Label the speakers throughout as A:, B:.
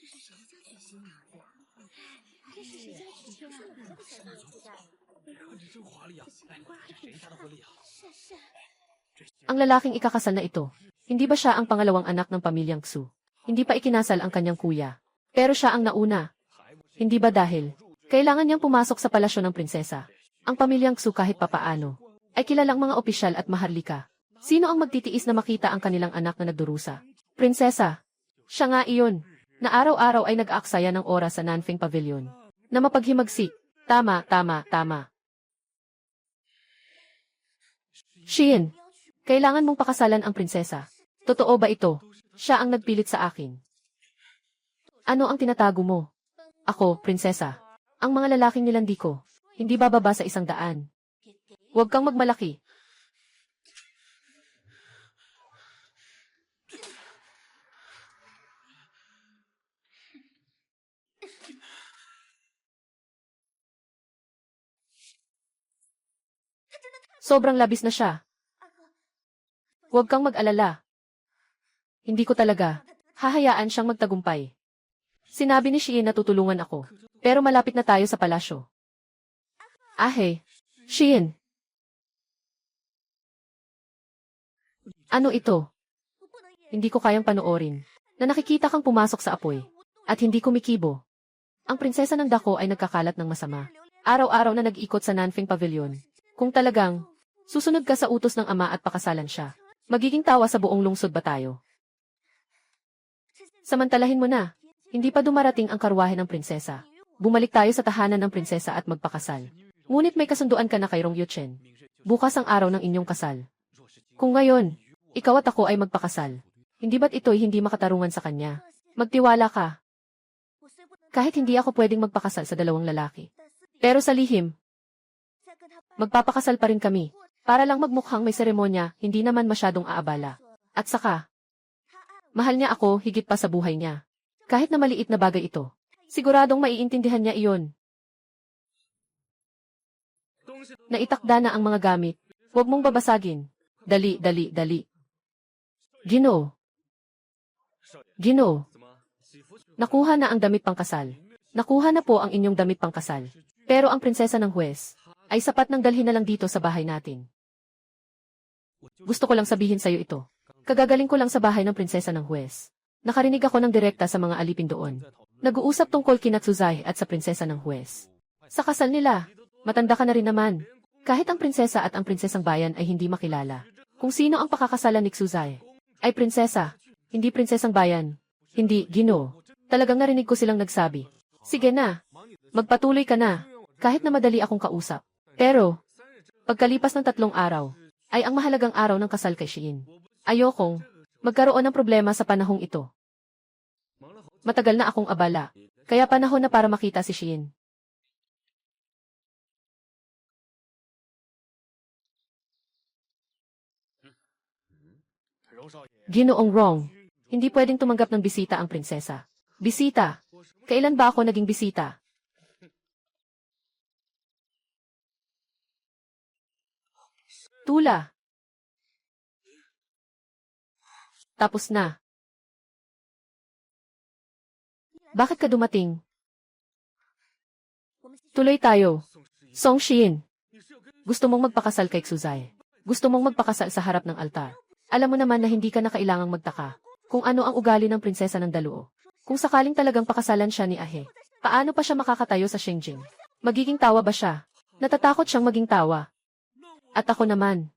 A: 这是谁家娶亲啊？
B: 这真华丽啊！这谁家的婚礼啊？Ang
C: lalaking ikakasal na ito, hindi ba siya ang pangalawang anak ng pamilyang Xu? Hindi pa ikinasal ang kanyang kuya. Pero siya ang nauna. Hindi ba dahil kailangan niyang pumasok sa palasyo ng prinsesa? Ang pamilyang Xu kahit papaano ay kilalang mga opisyal at maharlika. Sino ang magtitiis na makita ang kanilang anak na nagdurusa? Prinsesa. Siya nga iyon, na araw-araw ay nag-aaksaya ng oras sa Nanfeng Pavilion. Na mapaghimagsik. Tama. Xian, kailangan mong pakasalan ang prinsesa. Totoo ba ito? Siya ang nagpilit sa akin. Ano ang tinatago mo? Ako, prinsesa. Ang mga lalaking nilandi ko, hindi bababa sa 100. Huwag kang magmalaki. Sobrang labis na siya. Huwag kang mag-alala. Hindi ko talaga hahayaan siyang magtagumpay. Sinabi ni Xian na tutulungan ako, pero malapit na tayo sa palasyo. Ahe, Xian. Ano ito? Hindi ko kayang panoorin na nakikita kang pumasok sa apoy at hindi kumikibo. Ang prinsesa ng dako ay nagkakalat ng masama. Araw-araw na nag-ikot sa Nanfeng Pavilion. Kung talagang susunod ka sa utos ng ama at pakasalan siya, magiging tawa sa buong lungsod ba tayo? Samantalahin mo na, hindi pa dumarating ang karwahe ng prinsesa. Bumalik tayo sa tahanan ng prinsesa at magpakasal. Ngunit may kasunduan ka na kay Rong Yuchen. Bukas ang araw ng inyong kasal. Kung ngayon, ikaw at ako ay magpakasal, hindi ba't ito'y hindi makatarungan sa kanya? Magtiwala ka. Kahit hindi ako pwedeng magpakasal sa dalawang lalaki. Pero sa lihim, magpapakasal pa rin kami. Para lang magmukhang may seremonya, hindi naman masyadong aabala. At saka, mahal niya ako higit pa sa buhay niya. Kahit na maliit na bagay ito, siguradong maiintindihan niya iyon. Naitakda na ang mga gamit. Huwag mong babasagin. Dali. Ginoo. Nakuha na ang damit pangkasal. Nakuha na po ang inyong damit pangkasal. Pero ang prinsesa ng huwes ay sapat nang dalhin na lang dito sa bahay natin. Gusto ko lang sabihin sa'yo ito. Kagagaling ko lang sa bahay ng prinsesa ng huwes. Nakarinig ako ng direkta sa mga alipin doon. Nag-uusap tungkol kina Tsuzai at sa prinsesa ng huwes. Sa kasal nila, matanda ka na rin naman. Kahit ang prinsesa at ang prinsesang bayan ay hindi makilala. Kung sino ang pakakasalan ni Tsuzai, ay prinsesa, hindi prinsesang bayan. Hindi, Ginoo. Talagang narinig ko silang nagsabi. Sige na, magpatuloy ka na, kahit na madali akong kausap. Pero, pagkalipas ng 3 araw, ay ang mahalagang araw ng kasal kay Xian. Ayokong magkaroon ng problema sa panahong ito. Matagal na akong abala, kaya panahon na para makita si Xian. Ginoong Rong, hindi pwedeng tumanggap ng bisita ang prinsesa. Bisita? Kailan ba ako naging bisita? Tula. Tapos na. Bakit ka dumating? Tuloy tayo. Song Xian. Gusto mong magpakasal kay Tsuzai. Gusto mong magpakasal sa harap ng altar. Alam mo naman na hindi ka na kailangang magtaka kung ano ang ugali ng prinsesa ng Daluo. Kung sakaling talagang pakasalan siya ni Ahe, paano pa siya makakatayo sa Shengjing? Magiging tawa ba siya? Natatakot siyang maging tawa. At ako naman.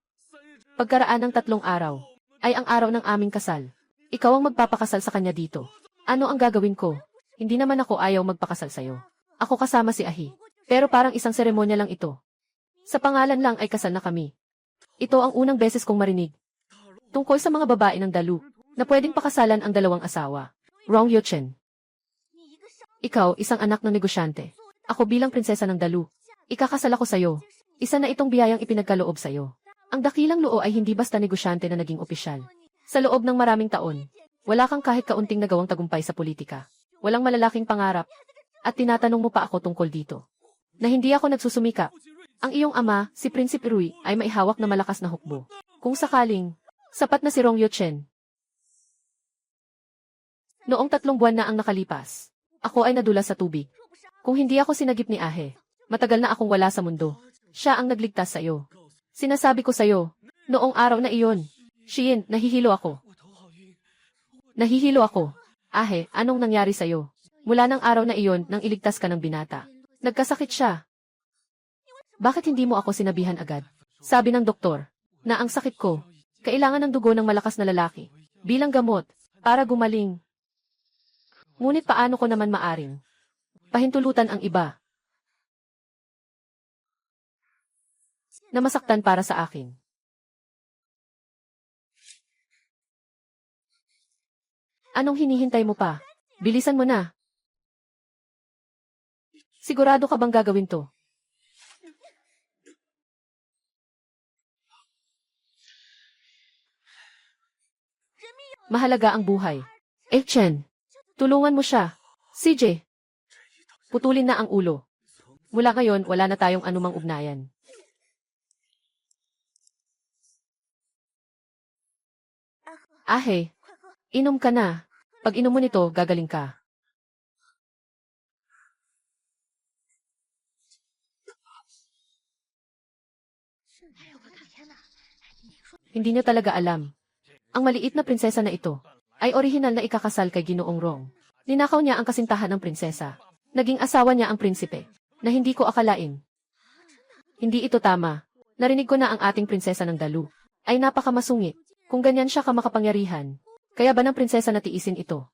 C: Pagkaraan ng 3 araw, ay ang araw ng aming kasal. Ikaw ang magpapakasal sa kanya dito. Ano ang gagawin ko? Hindi naman ako ayaw magpakasal sa'yo. Ako kasama si Ahi. Pero parang isang seremonya lang ito. Sa pangalan lang ay kasal na kami. Ito ang unang beses kong marinig tungkol sa mga babae ng Dalu na pwedeng pakasalan ang 2 asawa. Rong Yuchen. Ikaw, isang anak ng negosyante. Ako bilang prinsesa ng Dalu. Ikakasal ako sa'yo. Isa na itong biyayang ipinagkaloob sa'yo. Ang dakilang Luo ay hindi basta negosyante na naging opisyal. Sa loob ng maraming taon, wala kang kahit kaunting nagawang tagumpay sa politika. Walang malalaking pangarap. At tinatanong mo pa ako tungkol dito. Na hindi ako nagsusumikap. Ang iyong ama, si Prinsipe Rui, ay maihawak na malakas na hukbo. Kung sakaling, sapat na si Rong Yuchen. Noong 3 buwan na ang nakalipas, ako ay nadulas sa tubig. Kung hindi ako sinagip ni Ahe, matagal na akong wala sa mundo. Siya ang nagligtas sa iyo. Sinasabi ko sa iyo, noong araw na iyon, Shiin, nahihilo ako. Nahihilo ako. Ahe, anong nangyari sa iyo? Mula ng araw na iyon nang iligtas ka ng binata. Nagkasakit siya. Bakit hindi mo ako sinabihan agad? Sabi ng doktor, na ang sakit ko, kailangan ng dugo ng malakas na lalaki, bilang gamot, para gumaling. Ngunit paano ko naman maaring pahintulutan ang iba na masaktan para sa akin? Anong hinihintay mo pa? Bilisan mo na. Sigurado ka bang gagawin to? Mahalaga ang buhay. Chen, tulungan mo siya. CJ, putulin na ang ulo. Mula ngayon, wala na tayong anumang ugnayan. Ahe, inom ka na. Pag inom mo nito, gagaling ka. Hindi niya talaga alam. Ang maliit na prinsesa na ito ay orihinal na ikakasal kay Ginoong Rong. Ninakaw niya ang kasintahan ng prinsesa. Naging asawa niya ang prinsipe, na hindi ko akalain. Hindi ito tama. Narinig ko na ang ating prinsesa ng Dalu ay napakamasungit. Kung ganyan siya kamakapangyarihan, kaya ba ng prinsesa na tiisin ito?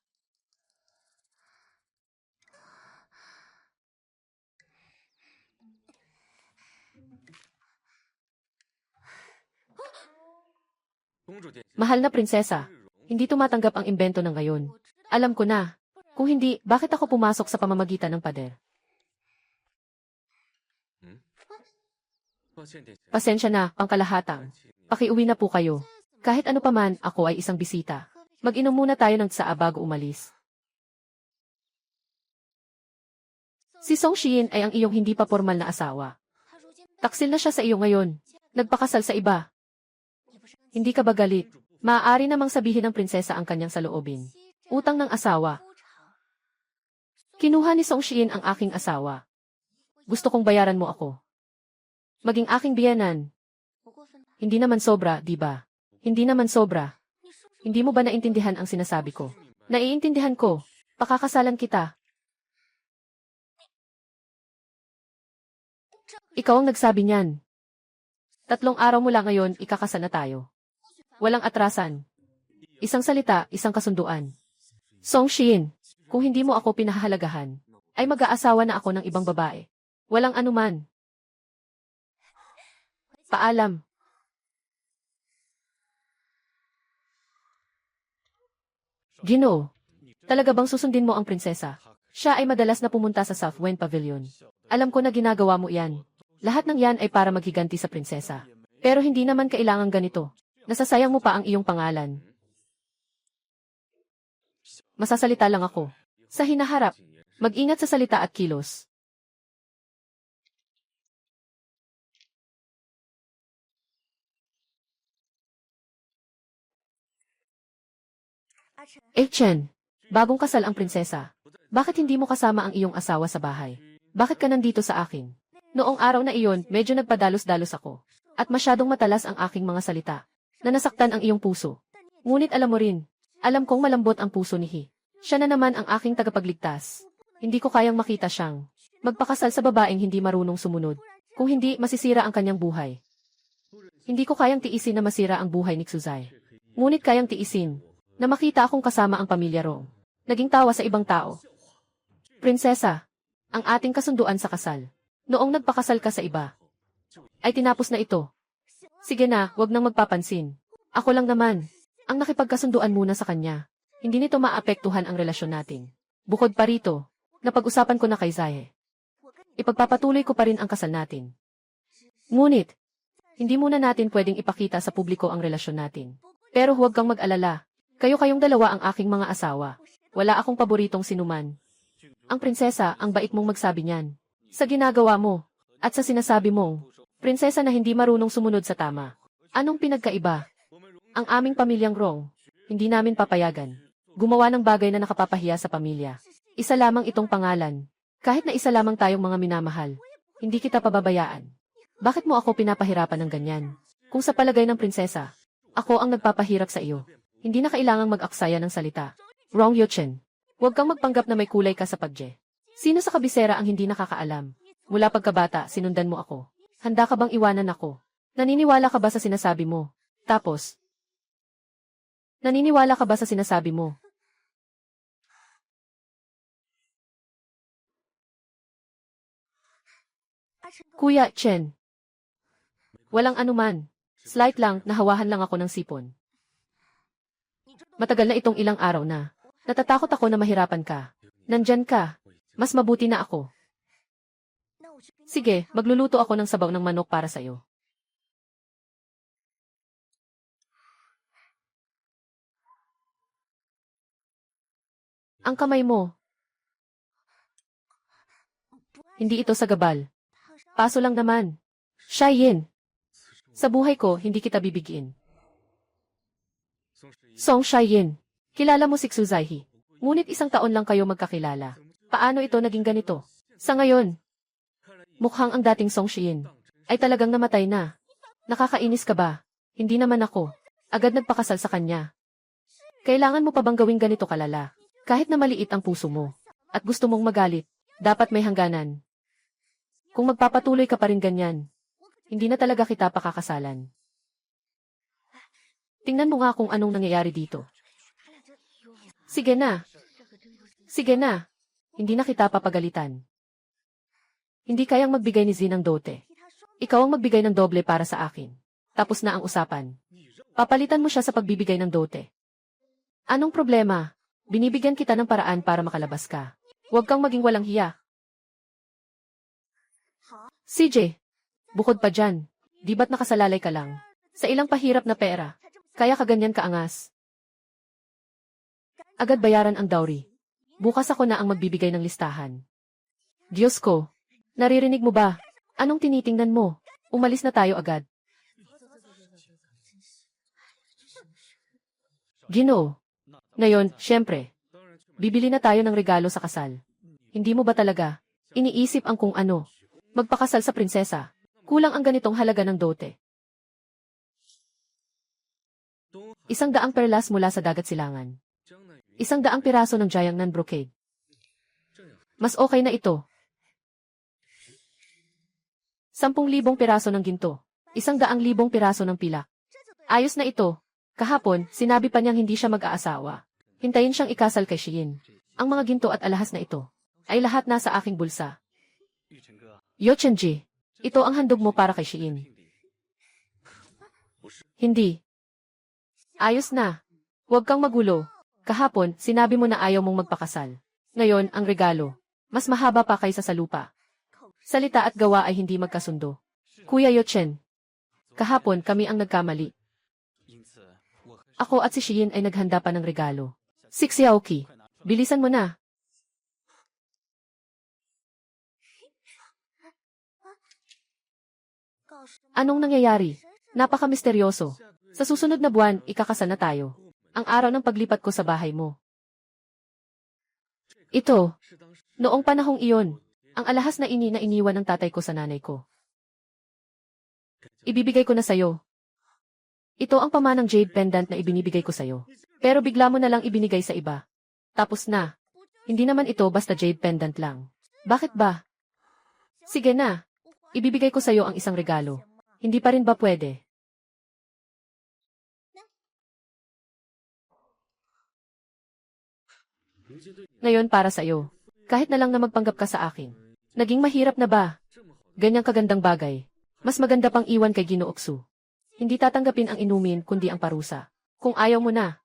C: Mahal na prinsesa, hindi tumatanggap ang imbento ng ngayon. Alam ko na. Kung hindi, bakit ako pumasok sa pamamagitan ng pader? Pasensya na, pangkalahatang. Pakiuwi na po kayo. Kahit ano paman, ako ay isang bisita. Mag-inom muna tayo ng tsaa bago umalis. Si Song Shiin ay ang iyong hindi pa formal na asawa. Taksil na siya sa iyo ngayon. Nagpakasal sa iba. Hindi ka ba galit? Maaari namang sabihin ng prinsesa ang kanyang saloobin. Utang ng asawa. Kinuha ni Song Shiin ang aking asawa. Gusto kong bayaran mo ako. Maging aking biyenan. Hindi naman sobra, di ba? Hindi naman sobra. Hindi mo ba naintindihan ang sinasabi ko? Naiintindihan ko. Pakakasalan kita. Ikaw ang nagsabi niyan. 3 araw mula ngayon, ikakasal na tayo. Walang atrasan. Isang salita, isang kasunduan. Song Shiin, kung hindi mo ako pinahahalagahan, ay mag-aasawa na ako ng ibang babae. Walang anuman. Paalam. Ginoo, talaga bang susundin mo ang prinsesa? Siya ay madalas na pumunta sa South Wind Pavilion. Alam ko na ginagawa mo yan. Lahat ng yan ay para maghiganti sa prinsesa. Pero hindi naman kailangang ganito. Nasasayang mo pa ang iyong pangalan. Masasalita lang ako. Sa hinaharap, mag-ingat sa salita at kilos. Chen, bagong kasal ang prinsesa. Bakit hindi mo kasama ang iyong asawa sa bahay? Bakit ka nandito sa akin? Noong araw na iyon, medyo nagpadalos-dalos ako. At masyadong matalas ang aking mga salita, na nasaktan ang iyong puso. Ngunit alam mo rin, alam kong malambot ang puso ni He. Siya na naman ang aking tagapagligtas. Hindi ko kayang makita siyang magpakasal sa babaeng hindi marunong sumunod. Kung hindi, masisira ang kanyang buhay. Hindi ko kayang tiisin na masira ang buhay ni Xuzai. Ngunit kayang tiisin na makita akong kasama ang pamilya Rong. Naging tawa sa ibang tao. Prinsesa, ang ating kasunduan sa kasal. Noong nagpakasal ka sa iba, ay tinapos na ito. Sige na, wag nang magpapansin. Ako lang naman, ang nakipagkasunduan muna sa kanya. Hindi nito maapektuhan ang relasyon natin. Bukod pa rito, napag-usapan ko na kay Zahe. Ipagpapatuloy ko pa rin ang kasal natin. Ngunit, hindi muna natin pwedeng ipakita sa publiko ang relasyon natin. Pero huwag kang mag-alala. Kayo-kayong dalawa ang aking mga asawa. Wala akong paboritong sinuman. Ang prinsesa, ang bait mong magsabi niyan. Sa ginagawa mo, at sa sinasabi mong, prinsesa na hindi marunong sumunod sa tama. Anong pinagkaiba? Ang aming pamilyang Rong, hindi namin papayagan. Gumawa ng bagay na nakapapahiya sa pamilya. Isa lamang itong pangalan. Kahit na isa lamang tayong mga minamahal. Hindi kita pababayaan. Bakit mo ako pinapahirapan ng ganyan? Kung sa palagay ng prinsesa, ako ang nagpapahirap sa iyo. Hindi na kailangang mag-aksaya ng salita. Wrong, Yuchen. Huwag kang magpanggap na may kulay ka sa pagje. Sino sa kabisera ang hindi nakakaalam? Mula pagkabata, sinundan mo ako. Handa ka bang iwanan ako? Naniniwala ka ba sa sinasabi mo? Tapos, naniniwala ka ba sa sinasabi mo? Kuya Chen. Walang anuman. Slight lang, nahawahan lang ako ng sipon. Matagal na itong ilang araw na. Natatakot ako na mahirapan ka. Nandyan ka. Mas mabuti na ako. Sige, magluluto ako ng sabaw ng manok para sa'yo. Ang kamay mo. Hindi ito sagabal. Paso lang naman. Xiaoyin. Sa buhay ko, hindi kita bibigyan. Song Xiaoyin. Kilala mo si Xuzaihi. Ngunit 1 taon lang kayo magkakilala. Paano ito naging ganito? Sa ngayon, mukhang ang dating Song Xiaoyin ay talagang namatay na. Nakakainis ka ba? Hindi naman ako. Agad nagpakasal sa kanya. Kailangan mo pa bang gawing ganito kalala? Kahit na maliit ang puso mo at gusto mong magalit, dapat may hangganan. Kung magpapatuloy ka pa rin ganyan, hindi na talaga kita pakakasalan. Tingnan mo nga kung anong nangyayari dito. Sige na. Sige na. Hindi na kita papagalitan. Hindi kayang magbigay ni Zin ng dote. Ikaw ang magbigay ng doble para sa akin. Tapos na ang usapan. Papalitan mo siya sa pagbibigay ng dote. Anong problema? Binibigyan kita ng paraan para makalabas ka. Huwag kang maging walang hiya. CJ, bukod pa dyan, di ba't nakasalalay ka lang? Sa ilang pahirap na pera, kaya ka ganyan kaangas. Agad bayaran ang dowry. Bukas ako na ang magbibigay ng listahan. Diyos ko, naririnig mo ba? Anong tinitingnan mo? Umalis na tayo agad. Ginoo. Ngayon, syempre, bibili na tayo ng regalo sa kasal. Hindi mo ba talaga iniisip ang kung ano? Magpakasal sa prinsesa. Kulang ang ganitong halaga ng dote. 100 perlas mula sa dagat silangan. 100 piraso ng Jiangnan brocade. Mas okay na ito. 10,000 piraso ng ginto. 100,000 piraso ng pilak. Ayos na ito. Kahapon, sinabi pa niyang hindi siya mag-aasawa. Hintayin siyang ikasal kay Xiyin. Ang mga ginto at alahas na ito ay lahat nasa aking bulsa. Yuchenji, ito ang handog mo para kay Xiyin. Hindi. Ayos na. Huwag kang magulo. Kahapon, sinabi mo na ayaw mong magpakasal. Ngayon, ang regalo. Mas mahaba pa kaysa sa lupa. Salita at gawa ay hindi magkasundo. Kuya Yuchen, kahapon kami ang nagkamali. Ako at si Xiyin ay naghanda pa ng regalo. Xiaoqi, bilisan mo na. Anong nangyayari? Napaka-misteryoso. Sa susunod na buwan, ikakasal na tayo. Ang araw ng paglipat ko sa bahay mo. Ito, noong panahong iyon, ang alahas na iniwan ng tatay ko sa nanay ko. Ibibigay ko na sayo. Ito ang pamanang jade pendant na ibinibigay ko sayo. Pero bigla mo na lang ibinigay sa iba. Tapos na. Hindi naman ito basta jade pendant lang. Bakit ba? Sige na. Ibibigay ko sayo ang isang regalo. Hindi pa rin ba pwede? Ngayon para sa'yo. Kahit na lang na magpanggap ka sa akin. Naging mahirap na ba? Ganyang kagandang bagay. Mas maganda pang iwan kay Ginooksu. Hindi tatanggapin ang inumin kundi ang parusa. Kung ayaw mo na.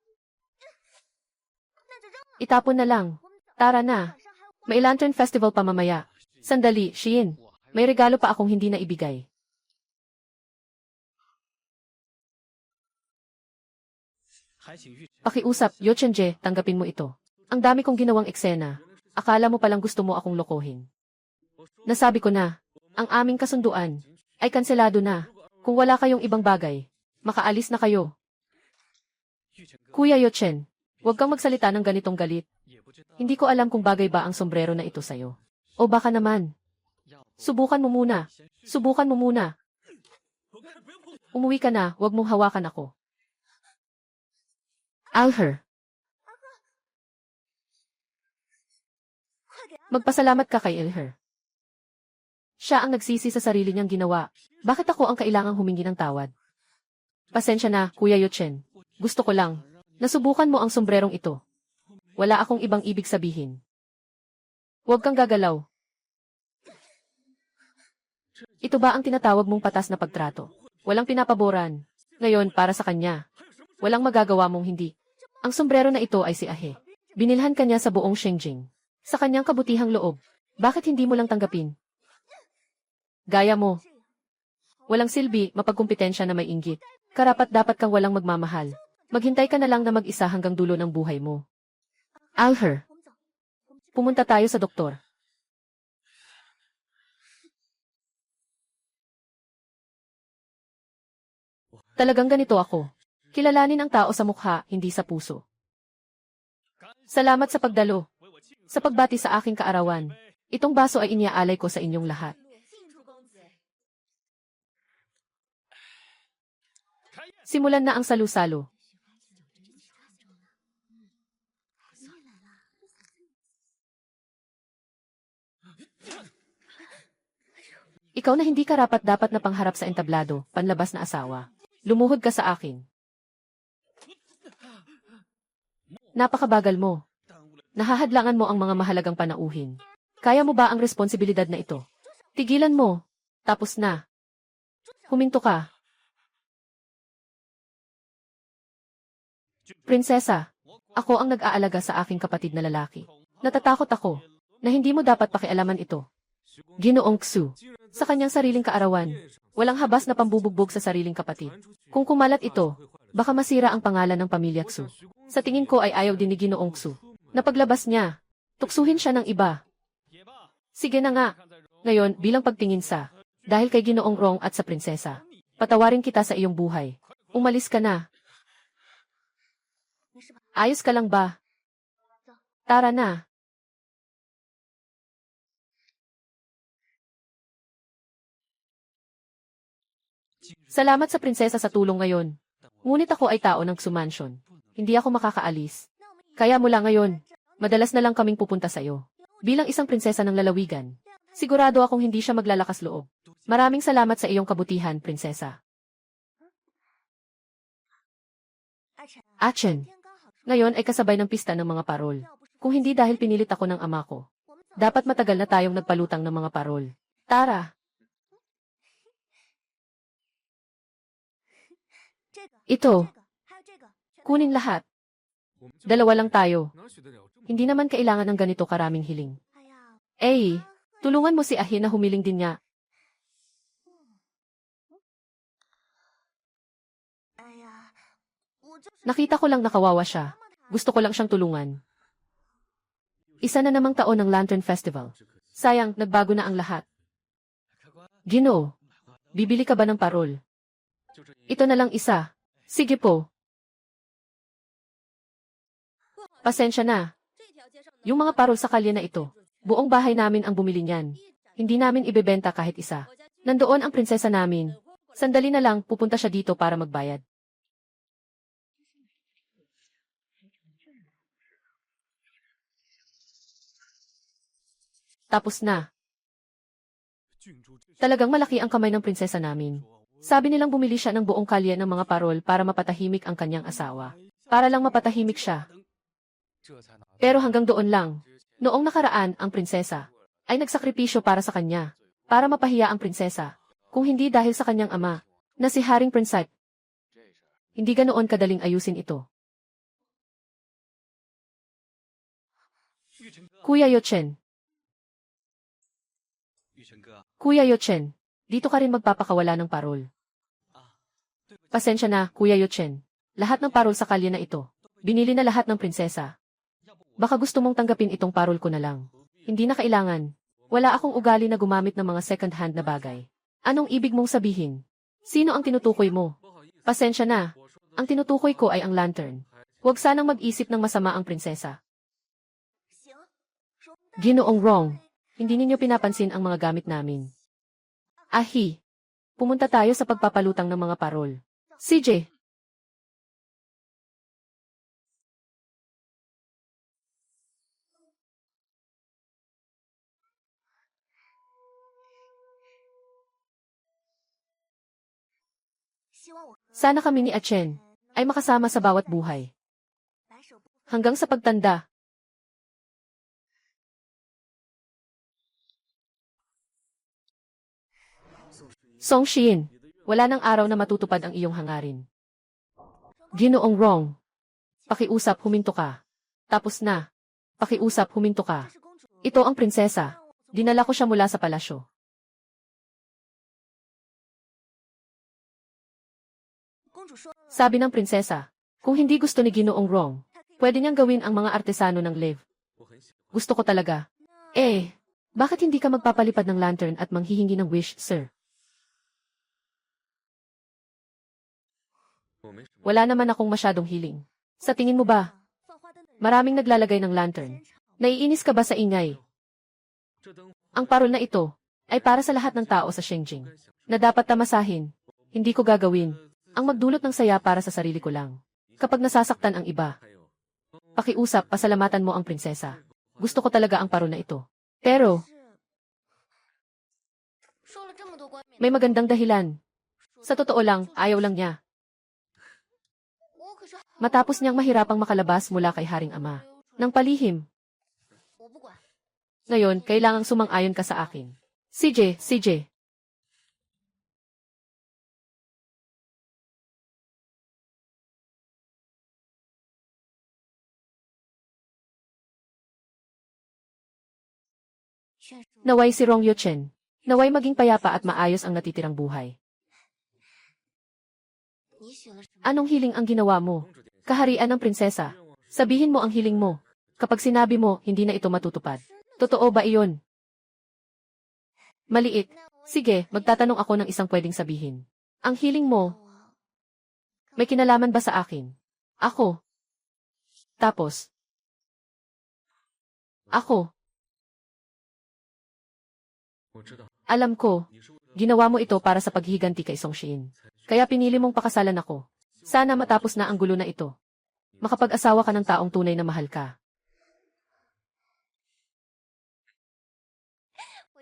C: Itapon na lang. Tara na. May Lantern Festival pa mamaya. Sandali, Xiyin. May regalo pa akong hindi na ibigay. Pakiusap, Yuchenje, tanggapin mo ito. Ang dami kong ginawang eksena. Akala mo palang gusto mo akong lokohin. Nasabi ko na, ang aming kasunduan ay kanselado na. Kung wala kayong ibang bagay, makaalis na kayo. Kuya Yuchen, Huwag kang magsalita ng ganitong galit. Hindi ko alam kung bagay ba ang sombrero na ito sa'yo. O baka naman. Subukan mo muna. Subukan mo muna. Umuwi ka na, huwag mong hawakan ako. Alher. Magpasalamat ka kay Alher. Siya ang nagsisi sa sarili niyang ginawa. Bakit ako ang kailangang humingi ng tawad? Pasensya na, Kuya Yuchen. Gusto ko lang. Nasubukan mo ang sombrerong ito. Wala akong ibang ibig sabihin. Huwag kang gagalaw. Ito ba ang tinatawag mong patas na pagtrato? Walang pinapaboran. Ngayon, para sa kanya. Walang magagawa mong hindi. Ang sombrero na ito ay si Ahe. Binilhan kanya sa buong Shengjing. Sa kanyang kabutihang loob. Bakit hindi mo lang tanggapin? Gaya mo. Walang silbi, mapagkumpetensya na may inggit. Karapat-dapat kang walang magmamahal. Maghintay ka na lang na mag-isa hanggang dulo ng buhay mo. Alher. Pumunta tayo sa doktor. Talagang ganito ako. Kilalanin ang tao sa mukha, hindi sa puso. Salamat sa pagdalo. Sa pagbati sa aking kaarawan. Itong baso ay iniaalay ko sa inyong lahat. Simulan na ang salu-salo. Ikaw na hindi karapat-dapat na pangharap sa entablado, panlabas na asawa. Lumuhod ka sa akin. Napakabagal mo. Nahahadlangan mo ang mga mahalagang panauhin. Kaya mo ba ang responsibilidad na ito? Tigilan mo. Tapos na. Huminto ka. Prinsesa, ako ang nag-aalaga sa aking kapatid na lalaki. Natatakot ako na hindi mo dapat pakialaman ito. Ginoong Xu. Sa kanyang sariling kaarawan, walang habas na pambubugbog sa sariling kapatid. Kung kumalat ito, baka masira ang pangalan ng pamilya Xu. Sa tingin ko ay ayaw din ni Ginoong Xu. Napaglabas niya, tuksuhin siya ng iba. Sige na nga. Ngayon, bilang pagtingin sa, dahil kay Ginoong Rong at sa prinsesa, patawarin kita sa iyong buhay. Umalis ka na. Ayos ka lang ba? Tara na. Salamat sa prinsesa sa tulong ngayon. Ngunit ako ay tao ng Xumansion. Hindi ako makakaalis. Kaya mula ngayon, madalas na lang kaming pupunta sa iyo. Bilang isang prinsesa ng lalawigan, sigurado akong hindi siya maglalakas loob. Maraming salamat sa iyong kabutihan, prinsesa. Achen, ngayon ay kasabay ng pista ng mga parol. Kung hindi dahil pinilit ako ng ama ko, dapat matagal na tayong nagpalutang ng mga parol. Tara! Ito. Kunin lahat. Dalawa lang tayo. Hindi naman kailangan ng ganito karaming hiling. Tulungan mo si Ahe na humiling din niya. Nakita ko lang nakawawa siya. Gusto ko lang siyang tulungan. Isa na namang taon ng Lantern Festival. Sayang, nagbago na ang lahat. Ginoo, bibili ka ba ng parol? Ito na lang isa. Sige po. Pasensya na. Yung mga parol sa kalye na ito, buong bahay namin ang bumili niyan. Hindi namin ibebenta kahit isa. Nandoon ang prinsesa namin. Sandali na lang, pupunta siya dito para magbayad. Tapos na. Talagang malaki ang kamay ng prinsesa namin. Sabi nilang bumili siya ng buong kalye ng mga parol para mapatahimik ang kanyang asawa. Para lang mapatahimik siya. Pero hanggang doon lang. Noong nakaraan, ang prinsesa ay nagsakripisyo para sa kanya. Para mapahiya ang prinsesa. Kung hindi dahil sa kanyang ama, na si Haring Prinsep. Hindi ganoon kadaling ayusin ito. Kuya Yuchen. Kuya Yuchen, dito ka rin magpapakawala ng parol. Pasensya na, Kuya Yuchen. Lahat ng parol sa kalye na ito, binili na lahat ng prinsesa. Baka gusto mong tanggapin itong parol ko na lang. Hindi na kailangan. Wala akong ugali na gumamit ng mga second-hand na bagay. Anong ibig mong sabihin? Sino ang tinutukoy mo? Pasensya na. Ang tinutukoy ko ay ang lantern. Huwag sanang mag-isip ng masama ang prinsesa. Ginoong Rong, hindi ninyo pinapansin ang mga gamit namin. Ahi, pumunta tayo sa pagpapalutang ng mga parol. CJ. Sana kami ni Achen ay makasama sa bawat buhay. Hanggang sa pagtanda. Song Shiin, wala nang araw na matutupad ang iyong hangarin. Ginoong Rong, pakiusap huminto ka. Tapos na. Pakiusap huminto ka. Ito ang prinsesa. Dinala ko siya mula sa palasyo. Sabi ng prinsesa, kung hindi gusto ni Ginoong Rong, pwede niyang gawin ang mga artesano ng Lev. Gusto ko talaga. Bakit hindi ka magpapalipad ng lantern at manghihingi ng wish, sir? Wala naman akong masyadong hiling. Sa tingin mo ba? Maraming naglalagay ng lantern. Naiinis ka ba sa ingay? Ang parol na ito ay para sa lahat ng tao sa Shengjing na dapat tamasahin. Hindi ko gagawin ang magdulot ng saya para sa sarili ko lang. Kapag nasasaktan ang iba, pakiusap, pasalamatan mo ang prinsesa. Gusto ko talaga ang parol na ito. Pero, may magandang dahilan. Sa totoo lang, ayaw lang niya. Matapos niyang mahirapang makalabas mula kay Haring Ama ng palihim. Ngayon, kailangang sumang-ayon ka sa akin. CJ. Naway si Rong Yuchen. Naway maging payapa at maayos ang natitirang buhay. Anong hiling ang ginawa mo? Kaharian ng prinsesa. Sabihin mo ang hiling mo. Kapag sinabi mo, hindi na ito matutupad. Totoo ba iyon? Maliit. Sige, magtatanong ako ng isang pwedeng sabihin. Ang hiling mo, may kinalaman ba sa akin? Ako. Tapos. Ako. Alam ko, ginawa mo ito para sa paghihiganti kay Song Shiin. Kaya pinili mong pakasalan ako. Sana matapos na ang gulo na ito. Makapag-asawa ka ng taong tunay na mahal ka.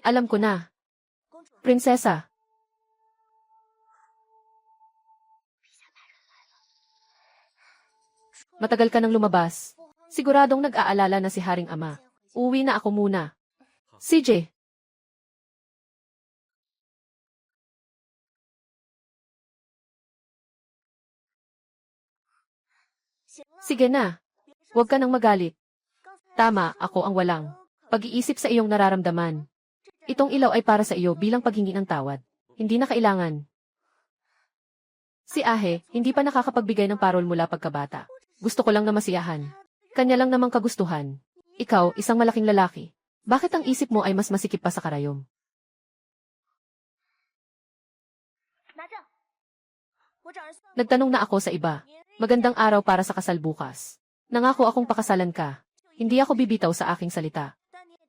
C: Alam ko na. Prinsesa. Matagal ka nang lumabas. Siguradong nag-aalala na si Haring Ama. Uwi na ako muna. CJ. Sige na. Huwag ka nang magalit. Tama, ako ang walang pag-iisip sa iyong nararamdaman. Itong ilaw ay para sa iyo bilang paghingi ng tawad. Hindi na kailangan. Si Ahe, hindi pa nakakapagbigay ng parol mula pagkabata. Gusto ko lang na masiyahan. Kanya lang namang kagustuhan. Ikaw, isang malaking lalaki. Bakit ang isip mo ay mas masikip pa sa karayom? Nagtanong na ako sa iba. Magandang araw para sa kasal bukas. Nangako akong pakasalan ka. Hindi ako bibitaw sa aking salita.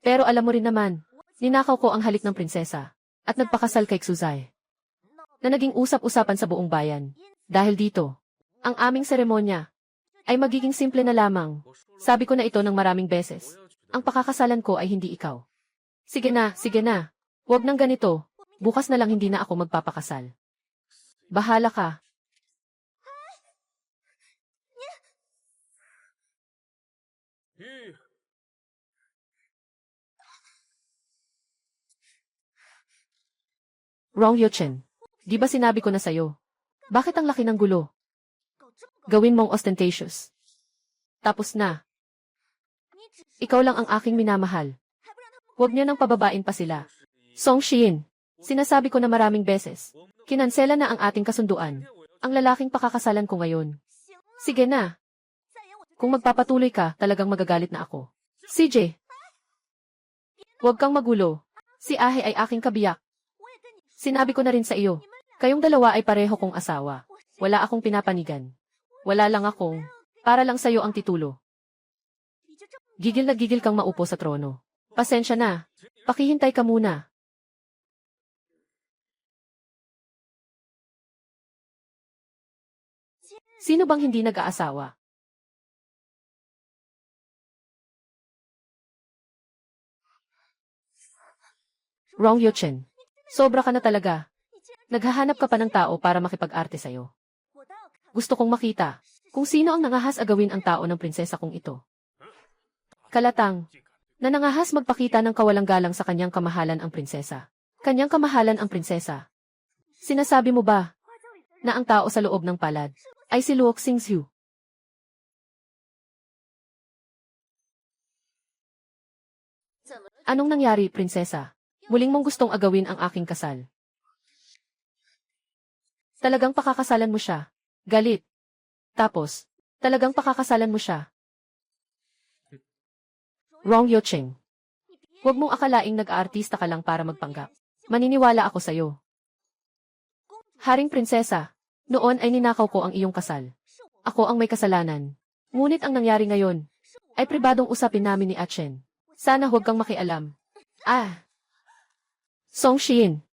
C: Pero alam mo rin naman, ninakaw ko ang halik ng prinsesa at nagpakasal kay Xuzai na naging usap-usapan sa buong bayan. Dahil dito, ang aming seremonya ay magiging simple na lamang. Sabi ko na ito ng maraming beses. Ang pakakasalan ko ay hindi ikaw. Sige na. Huwag nang ganito. Bukas na lang hindi na ako magpapakasal. Bahala ka. Rong Yuchen, di ba sinabi ko na sa'yo? Bakit ang laki ng gulo? Gawin mong ostentatious. Tapos na. Ikaw lang ang aking minamahal. Huwag niyo nang pababain pa sila. Song Shiin, sinasabi ko na maraming beses. Kinansela na ang ating kasunduan. Ang lalaking pakakasalan ko ngayon. Sige na. Kung magpapatuloy ka, talagang magagalit na ako. CJ. Huwag kang magulo. Si Ahe ay aking kabiyak. Sinabi ko na rin sa iyo, kayong dalawa ay pareho kong asawa. Wala akong pinapanigan. Wala lang akong Para lang sa'yo ang titulo. Gigil na gigil kang maupo sa trono. Pasensya na. Pakihintay ka muna. Sino bang hindi nag-aasawa? Rong Yuchen. Sobra ka na talaga. Naghahanap ka pa ng tao para makipag-arte sa'yo. Gusto kong makita kung sino ang nangahas agawin ang tao ng prinsesa kong ito. Kalatang, na nangahas magpakita ng kawalang galang sa kanyang kamahalan ang prinsesa. Kanyang kamahalan ang prinsesa. Sinasabi mo ba na ang tao sa loob ng palad ay si Luok Xingxiu? Anong nangyari, prinsesa? Muling mong gustong agawin ang aking kasal. Talagang pakakasalan mo siya. Galit. Tapos, talagang pakakasalan mo siya. Rong Yucheng. Huwag mong akalaing nag-aartista ka lang para magpanggap. Maniniwala ako sa'yo. Haring prinsesa, noon ay ninakaw ko ang iyong kasal. Ako ang may kasalanan. Ngunit ang nangyari ngayon ay pribadong usapin namin ni Achen. Sana huwag kang makialam. Song Xian.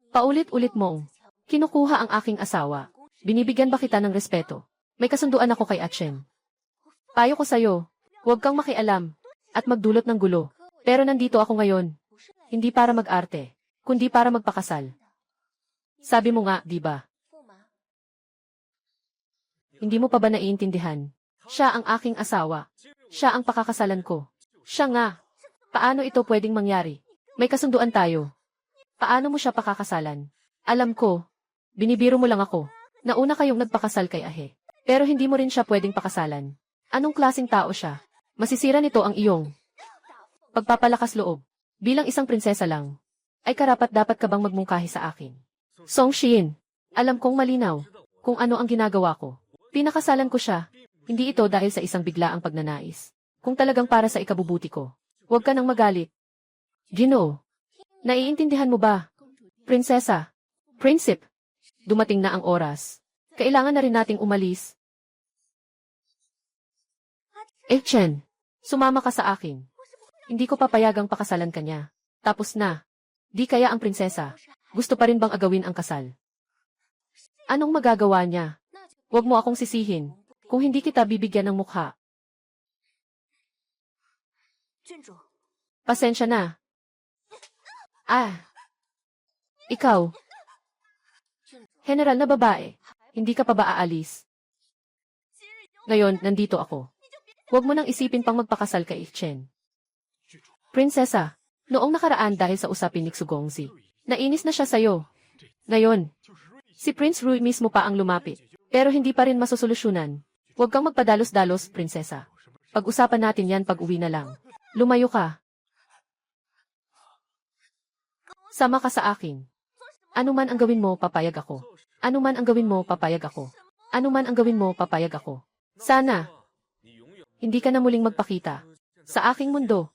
C: Paulit-ulit mong kinukuha ang aking asawa. Binibigyan ba kita ng respeto? May kasunduan ako kay Achen. Payo ko sa'yo, huwag kang makialam at magdulot ng gulo. Pero nandito ako ngayon. Hindi para mag-arte, kundi para magpakasal. Sabi mo nga, di ba? Hindi mo pa ba naiintindihan? Siya ang aking asawa. Siya ang pakakasalan ko. Siya nga. Paano ito pwedeng mangyari? May kasunduan tayo. Paano mo siya pakakasalan? Alam ko, binibiro mo lang ako. Nauna kayong nagpakasal kay Ahe. Pero hindi mo rin siya pwedeng pakasalan. Anong klaseng tao siya? Masisira nito ang iyong pagpapalakas loob. Bilang isang prinsesa lang, ay karapat-dapat ka bang magmungkahi sa akin? Song Xian, alam kong malinaw kung ano ang ginagawa ko. Pinakasalan ko siya, hindi ito dahil sa isang biglaang pagnanais. Kung talagang para sa ikabubuti ko, huwag ka nang magalit. Ginoo, naiintindihan mo ba? Prinsesa, Prinsip, dumating na ang oras. Kailangan na rin nating umalis. Chen, sumama ka sa akin. Hindi ko papayagang pakasalan ka niya. Tapos na. Di kaya ang prinsesa, gusto pa rin bang agawin ang kasal? Anong magagawa niya? Huwag mo akong sisihin kung hindi kita bibigyan ng mukha. Pasensya na. Ikaw. General na babae, hindi ka pa ba aalis? Ngayon, nandito ako. Huwag mo nang isipin pang magpakasal kay Chen. Prinsesa, noong nakaraan dahil sa usapin ni Xugongzi, nainis na siya sa'yo. Ngayon, si Prince Rui mismo pa ang lumapit, pero hindi pa rin masosolusyonan. Huwag kang magpadalos-dalos, prinsesa. Pag-usapan natin yan pag-uwi na lang. Lumayo ka. Sama ka sa akin. Ano man ang gawin mo, papayag ako. Ano man ang gawin mo, papayag ako. Ano man ang gawin mo, papayag ako. Sana, hindi ka na muling magpakita sa aking mundo.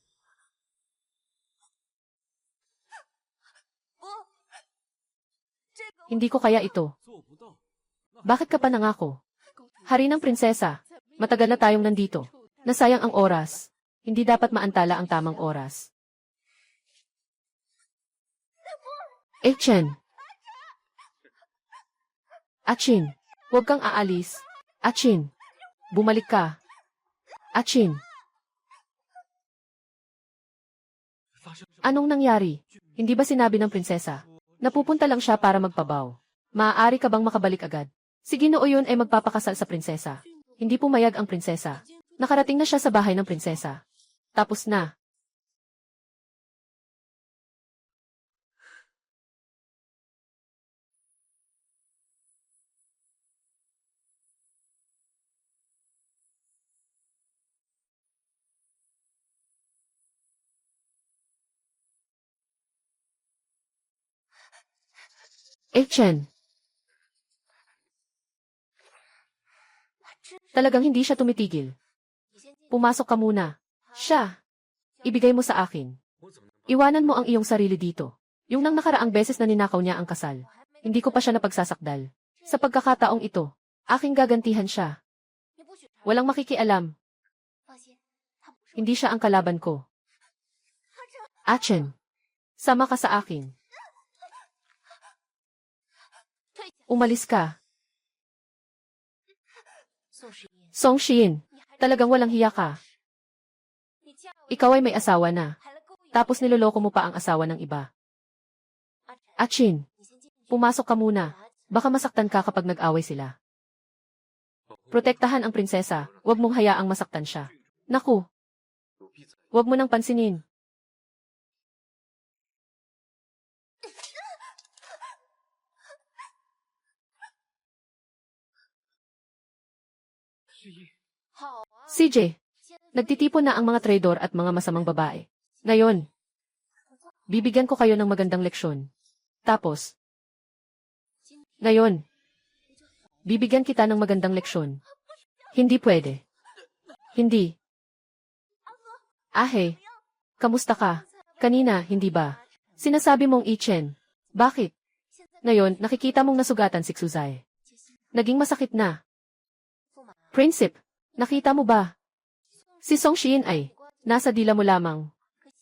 C: Hindi ko kaya ito. Bakit ka pa nangako? Hari ng prinsesa, matagal na tayong nandito. Nasayang ang oras. Hindi dapat maantala ang tamang oras. Chen. Achin, huwag kang aalis. Achin, bumalik ka. Achin. Anong nangyari? Hindi ba sinabi ng prinsesa? Napupunta lang siya para magpabaw. Maaari ka bang makabalik agad? Si Ginoo yun ay magpapakasal sa prinsesa. Hindi pumayag ang prinsesa. Nakarating na siya sa bahay ng prinsesa. Tapos na. Chen. Talagang hindi siya tumitigil. Pumasok ka muna. Siya. Ibigay mo sa akin. Iwanan mo ang iyong sarili dito. Yung nang nakaraang beses na ninakaw niya ang kasal. Hindi ko pa siya napagsasakdal. Sa pagkakataong ito, aking gagantihan siya. Walang makikialam. Hindi siya ang kalaban ko. Achen, sama ka sa akin. Umalis ka. Song Shiyin, talagang walang hiya ka. Ikaw ay may asawa na. Tapos niloloko mo pa ang asawa ng iba. Achin, pumasok ka muna. Baka masaktan ka kapag nag-away sila. Protektahan ang prinsesa, huwag mong hayaang masaktan siya. Naku, huwag mo nang pansinin. CJ, nagtitipon na ang mga traidor at mga masamang babae. Ngayon, bibigyan ko kayo ng magandang leksyon. Tapos, ngayon, bibigyan kita ng magandang leksyon. Hindi pwede. Hindi. Ahe, kamusta ka? Kanina, hindi ba? Sinasabi mong Ichen. Bakit? Ngayon, nakikita mong nasugatan si Xuzai. Naging masakit na. Prinsip, nakita mo ba? Si Song Shiyin ay nasa dila mo lamang.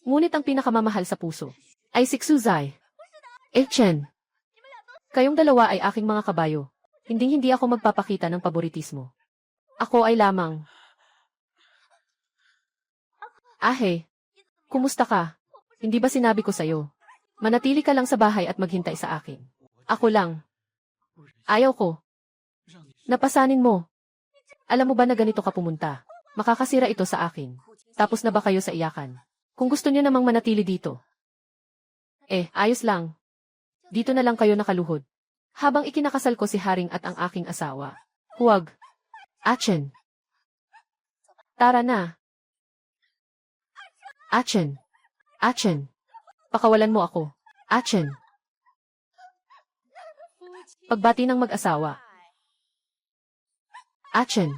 C: Ngunit ang pinakamamahal sa puso ay si Xuzai. Chen, kayong dalawa ay aking mga kabayo. Hinding-hindi ako magpapakita ng paboritismo. Ako ay lamang. Ahe, kumusta ka? Hindi ba sinabi ko sa'yo? Manatili ka lang sa bahay at maghintay sa akin. Ako lang. Ayaw ko. Napasanin mo. Alam mo ba na ganito ka pumunta? Makakasira ito sa akin. Tapos na ba kayo sa iyakan? Kung gusto niyo namang manatili dito. Ayos lang. Dito na lang kayo nakaluhod. Habang ikinakasal ko si Haring at ang aking asawa. Huwag. Achen. Tara na. Achen. Achen. Pakawalan mo ako. Achen. Pagbati ng mag-asawa. Achen.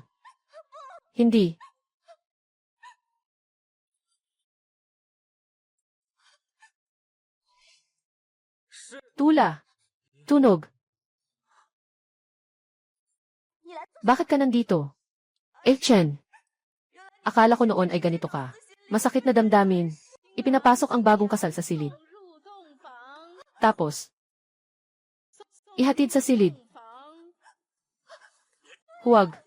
C: Hindi. Tula. Tunog. Bakit ka nandito? Chen. Akala ko noon ay ganito ka. Masakit na damdamin. Ipinapasok ang bagong kasal sa silid. Tapos, ihatid sa silid. Huwag.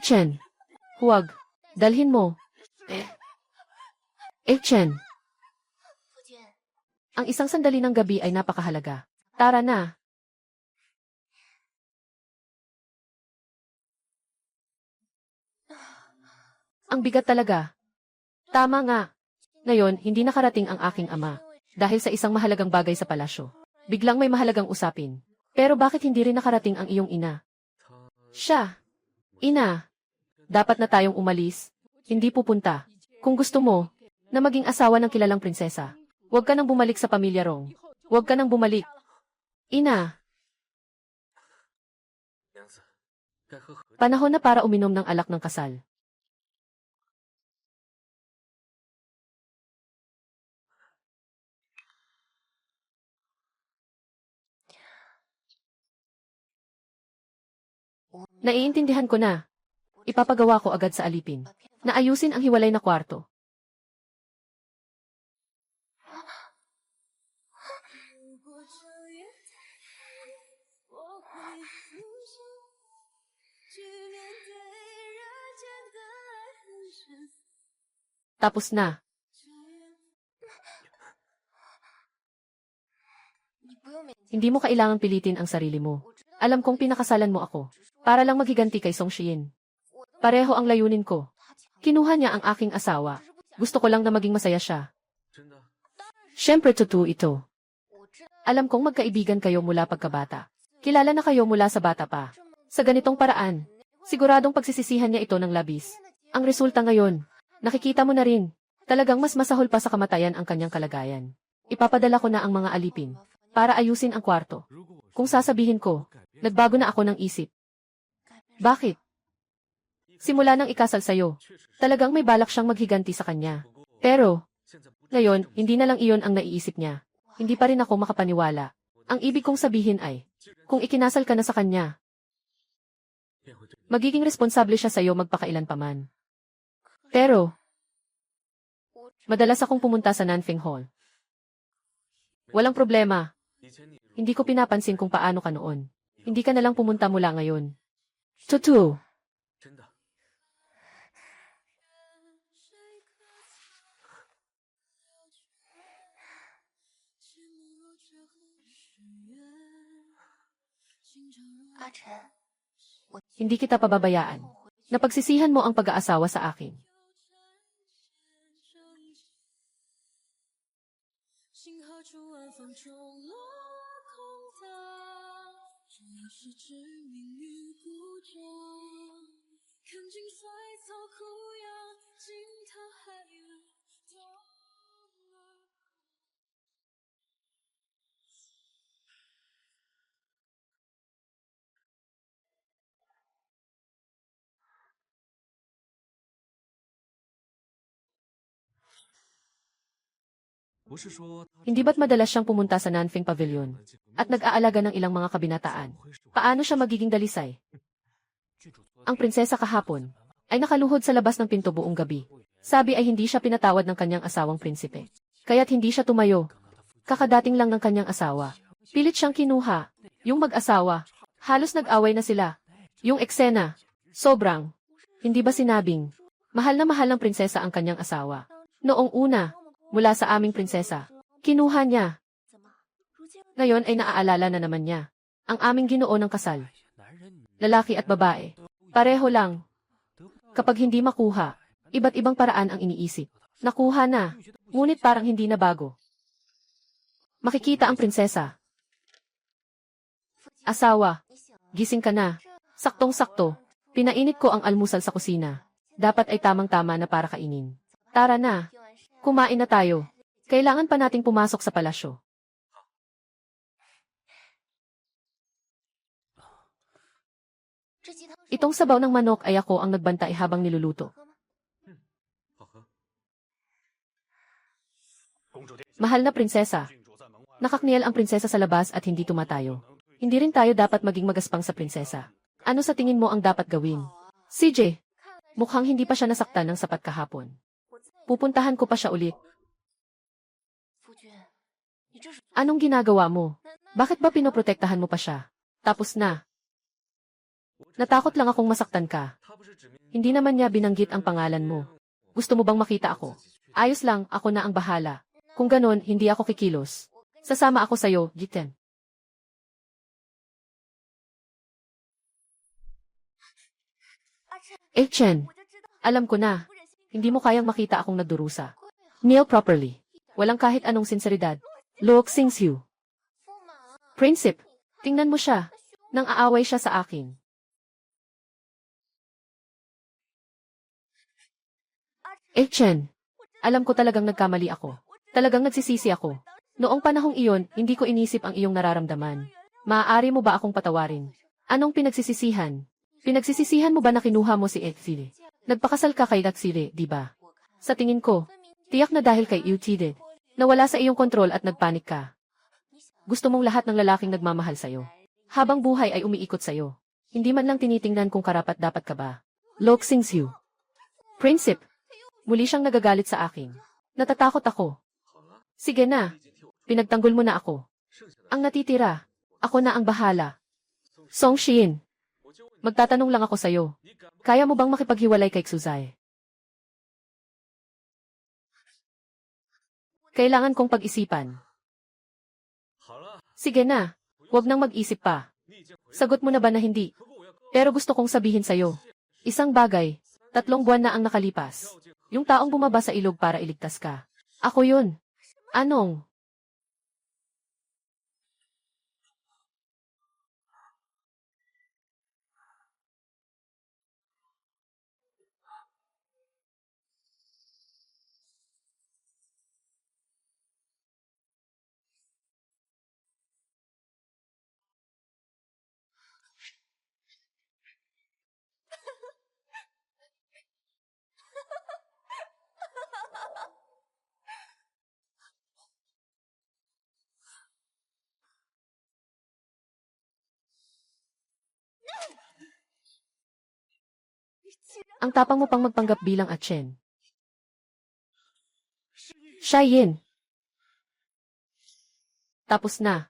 C: Chen. Huwag. Dalhin mo. Chen. Ang isang sandali ng gabi ay napakahalaga. Tara na. Ang bigat talaga. Tama nga. Ngayon, hindi nakarating ang aking ama. Dahil sa isang mahalagang bagay sa palasyo. Biglang may mahalagang usapin. Pero bakit hindi rin nakarating ang iyong ina? Siya. Ina. Dapat na tayong umalis. Hindi pupunta. Kung gusto mo, na maging asawa ng kilalang prinsesa. Huwag ka nang bumalik sa pamilya Rong. Huwag ka nang bumalik. Ina. Panahon na para uminom ng alak ng kasal. Naiintindihan ko na. Ipapagawa ko agad sa alipin. Naayusin ang hiwalay na kwarto. Tapos na. Hindi mo kailangang pilitin ang sarili mo. Alam kong pinakasalan mo ako. Para lang maghiganti kay Song Shiyin. Pareho ang layunin ko. Kinuha niya ang aking asawa. Gusto ko lang na maging masaya siya. Siyempre totoo ito. Alam kong magkaibigan kayo mula pagkabata. Kilala na kayo mula sa bata pa. Sa ganitong paraan, siguradong pagsisisihan niya ito ng labis. Ang resulta ngayon, nakikita mo na rin. Talagang mas masahol pa sa kamatayan ang kanyang kalagayan. Ipapadala ko na ang mga alipin para ayusin ang kwarto. Kung sasabihin ko, nagbago na ako ng isip. Bakit? Simula nang ikasal sa'yo, talagang may balak siyang maghiganti sa kanya. Pero, ngayon, hindi na lang iyon ang naiisip niya. Hindi pa rin ako makapaniwala. Ang ibig kong sabihin ay, kung ikinasal ka na sa kanya, Magiging responsable siya sa'yo magpakailan pa man. Pero, madalas akong pumunta sa Nanfeng Hall. Walang problema. Hindi ko pinapansin kung paano ka noon. Hindi ka nalang pumunta mula ngayon. Totoo. Hindi kita pababayaan. Napagsisihan mo ang pag-aasawa sa akin. Hindi ba't madalas siyang pumunta sa Nanfeng Pavilion at nag-aalaga ng ilang mga kabinataan? Paano siya magiging dalisay? Ang prinsesa kahapon ay nakaluhod sa labas ng pinto buong gabi. Sabi ay hindi siya pinatawad ng kanyang asawang prinsipe. Kaya't hindi siya tumayo. Kakadating lang ng kanyang asawa. Pilit siyang kinuha. Yung mag-asawa, halos nag-away na sila. Yung eksena, sobrang. Hindi ba sinabing, mahal na mahal ng prinsesa ang kanyang asawa? Noong una, mula sa aming prinsesa, kinuha niya. Ngayon ay naaalala na naman niya. Ang aming ginoo ng kasal. Lalaki at babae. Pareho lang. Kapag hindi makuha, iba't ibang paraan ang iniisip. Nakuha na, ngunit parang hindi na bago. Makikita ang prinsesa. Asawa, gising ka na. Saktong-sakto, pinainit ko ang almusal sa kusina. Dapat ay tamang-tama na para kainin. Tara na. Kumain na tayo. Kailangan pa nating pumasok sa palasyo. Itong sabaw ng manok ay ako ang nagbantay habang niluluto. Mahal na prinsesa. Nakakniel ang prinsesa sa labas at hindi tumatayo. Hindi rin tayo dapat maging magaspang sa prinsesa. Ano sa tingin mo ang dapat gawin? CJ, mukhang hindi pa siya nasaktan ng sapat kahapon. Pupuntahan ko pa siya ulit. Anong ginagawa mo? Bakit ba pinoprotektahan mo pa siya? Tapos na. Natakot lang akong masaktan ka. Hindi naman niya binanggit ang pangalan mo. Gusto mo bang makita ako? Ayos lang, ako na ang bahala. Kung ganon, hindi ako kikilos. Sasama ako sa'yo, Jiten. Chen, alam ko na. Hindi mo kayang makita akong nagdurusa. Kneel properly. Walang kahit anong sinseridad. Look sings you. Prinsip, tingnan mo siya. Nang aaway siya sa akin. Chen, alam ko talagang nagkamali ako. Talagang nagsisisi ako. Noong panahong iyon, hindi ko inisip ang iyong nararamdaman. Maaari mo ba akong patawarin? Anong pinagsisisihan? Pinagsisisihan mo ba na kinuha mo si Exile? Nagpakasal ka kay Exile, di ba? Sa tingin ko, tiyak na dahil kay Exile, nawala sa iyong kontrol at nagpanik ka. Gusto mong lahat ng lalaking nagmamahal sa'yo. Habang buhay ay umiikot sa'yo. Hindi man lang tinitingnan kung karapat dapat ka ba. Lok sings you. Prinsip, muli siyang nagagalit sa akin. Natatakot ako. Sige na, pinagtanggol mo na ako. Ang natitira, ako na ang bahala. Song Shin, magtatanong lang ako sa'yo. Kaya mo bang makipaghiwalay kay Xuzai? Kailangan kong pag-isipan. Sige na, huwag nang mag-isip pa. Sagot mo na ba na hindi? Pero gusto kong sabihin sa'yo. Isang bagay, 3 buwan na ang nakalipas. Yung taong bumaba sa ilog para iligtas ka. Ako yun. Anong? Ang tapang mo pang magpanggap bilang Atchen. Xia Yin. Tapos na.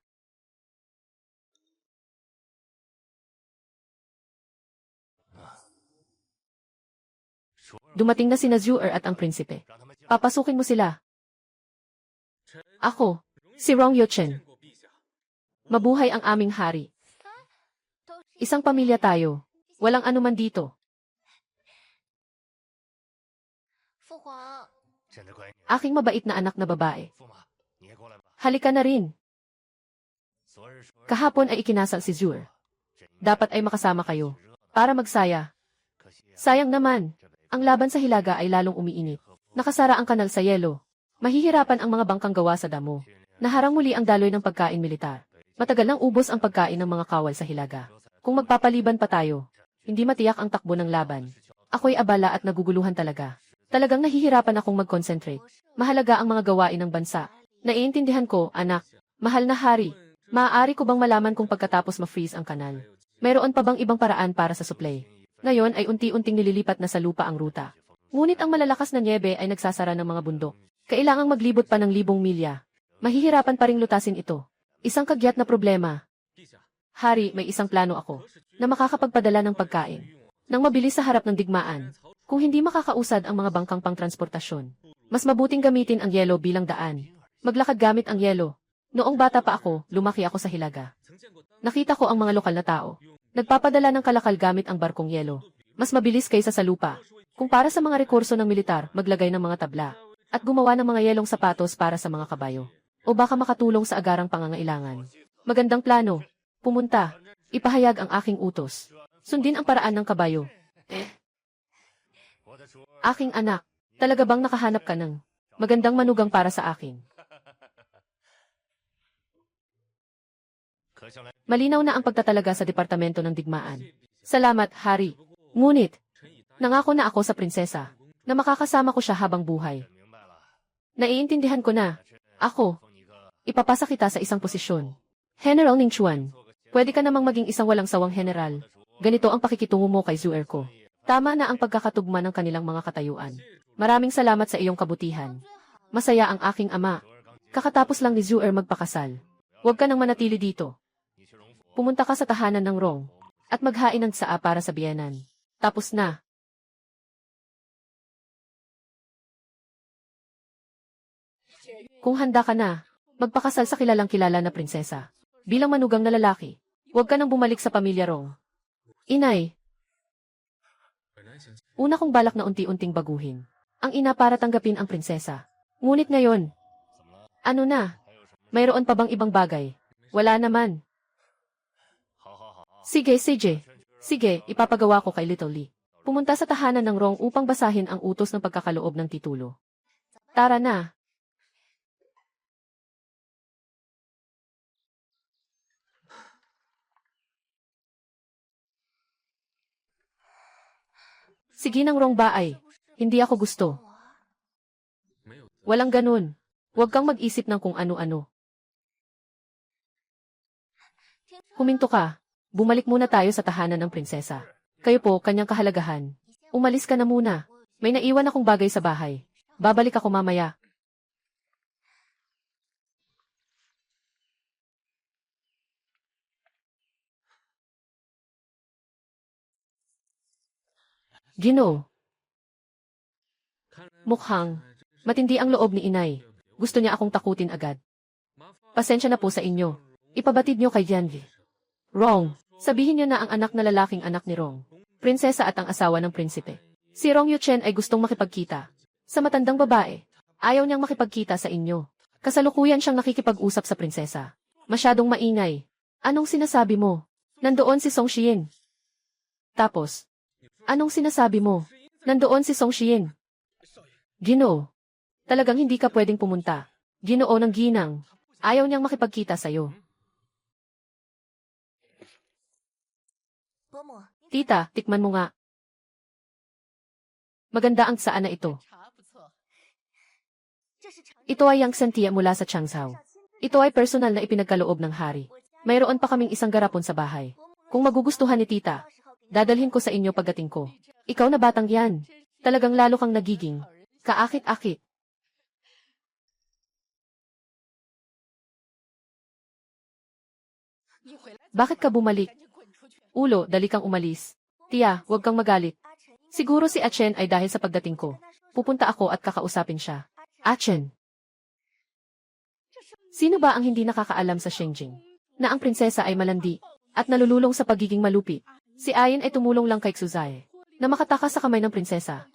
C: Dumating na sina Zhuer at ang prinsipe. Papasukin mo sila. Ako, si Rong Yuchen. Mabuhay ang aming hari. Isang pamilya tayo. Walang anuman dito. Aking mabait na anak na babae. Halika na rin. Kahapon ay ikinasal si Zhuer. Dapat ay makasama kayo. Para magsaya. Sayang naman. Ang laban sa hilaga ay lalong umiinit. Nakasara ang kanal sa yelo. Mahihirapan ang mga bangkang gawa sa damo. Naharang muli ang daloy ng pagkain militar. Matagal nang ubos ang pagkain ng mga kawal sa hilaga. Kung magpapaliban pa tayo, hindi matiyak ang takbo ng laban. Ako'y abala at naguguluhan talaga. Talagang nahihirapan akong mag-concentrate. Mahalaga ang mga gawain ng bansa. Naiintindihan ko, anak. Mahal na hari. Maaari ko bang malaman kung pagkatapos ma-freeze ang kanal? Mayroon pa bang ibang paraan para sa supply? Ngayon ay unti-unting nililipat na sa lupa ang ruta. Ngunit ang malalakas na nyebe ay nagsasara ng mga bundok. Kailangang maglibot pa ng libong milya. Mahihirapan pa ring lutasin ito. Isang kagyat na problema. Hari, may isang plano ako na makakapagpadala ng pagkain nang mabilis sa harap ng digmaan. Kung hindi makakausad ang mga bangkang pang-transportasyon, mas mabuting gamitin ang yelo bilang daan. Maglakad gamit ang yelo. Noong bata pa ako, lumaki ako sa hilaga. Nakita ko ang mga lokal na tao. Nagpapadala ng kalakal gamit ang barkong yelo. Mas mabilis kaysa sa lupa. Kung para sa mga rekurso ng militar, maglagay ng mga tabla. At gumawa ng mga yelong sapatos para sa mga kabayo. O baka makatulong sa agarang pangangailangan. Magandang plano. Pumunta. Ipahayag ang aking utos. Sundin ang paraan ng kabayo. Aking anak, talaga bang nakahanap ka ng magandang manugang para sa akin? Malinaw na ang pagtatalaga sa departamento ng digmaan. Salamat, hari. Ngunit, nangako na ako sa prinsesa na makakasama ko siya habang buhay. Naiintindihan ko na. Ako, ipapasa kita sa isang posisyon. General Ning Chuan, pwede ka namang maging isang walang sawang general. Ganito ang pakikitungo mo kay Zhuer ko. Tama na ang pagkakatugma ng kanilang mga katayuan. Maraming salamat sa iyong kabutihan. Masaya ang aking ama. Kakatapos lang ni Zhuer magpakasal. Huwag ka nang manatili dito. Pumunta ka sa tahanan ng Rong at maghain ng tsaa para sa biyenan. Tapos na. Kung handa ka na, magpakasal sa kilalang kilala na prinsesa. Bilang manugang na lalaki, huwag ka nang bumalik sa pamilya Rong. Inay, una kong balak na unti-unting baguhin ang ina para tanggapin ang prinsesa. Ngunit ngayon, ano na? Mayroon pa bang ibang bagay? Wala naman. Sige, Sige, ipapagawa ko kay Little Lee. Pumunta sa tahanan ng Rong upang basahin ang utos ng pagkakaloob ng titulo. Tara na. Sige ng Rong baay. Hindi ako gusto. Walang ganun. Huwag kang mag-isip ng kung ano-ano. Huminto ka. Bumalik muna tayo sa tahanan ng prinsesa. Kayo po, kanyang kahalagahan. Umalis ka na muna. May naiwan akong bagay sa bahay. Babalik ako mamaya. Ginoo. Mukhang matindi ang loob ni inay. Gusto niya akong takutin agad. Pasensya na po sa inyo. Ipabatid niyo kay Jianvi. Rong, sabihin niyo na ang anak na lalaking anak ni Rong. Prinsesa at ang asawa ng prinsipe. Si Rong Yuchen ay gustong makipagkita. Sa matandang babae, ayaw niyang makipagkita sa inyo. Kasalukuyan siyang nakikipag-usap sa prinsesa. Masyadong maingay. Anong sinasabi mo? Nandoon si Song Xian. Tapos, anong sinasabi mo? Nandoon si Song Xian. Ginoo. Talagang hindi ka pwedeng pumunta. Ginoo ng ginang. Ayaw niyang makipagkita sa'yo. Tita, tikman mo nga. Maganda ang tsaan na ito. Ito ay ang sentiya mula sa Changsao. Ito ay personal na ipinagkaloob ng hari. Mayroon pa kaming isang garapon sa bahay. Kung magugustuhan ni tita, dadalhin ko sa inyo pagdating ko. Ikaw na batang yan. Talagang lalo kang nagiging kaakit-akit. Bakit ka bumalik? Ulo, dali kang umalis. Tia, huwag kang magalit. Siguro si Achen ay dahil sa pagdating ko. Pupunta ako at kakausapin siya. Achen. Sino ba ang hindi nakakaalam sa Shengjing? Na ang prinsesa ay malandi at nalululong sa pagiging malupit. Si Ayin ay tumulong lang kay Xuzae na makatakas sa kamay ng prinsesa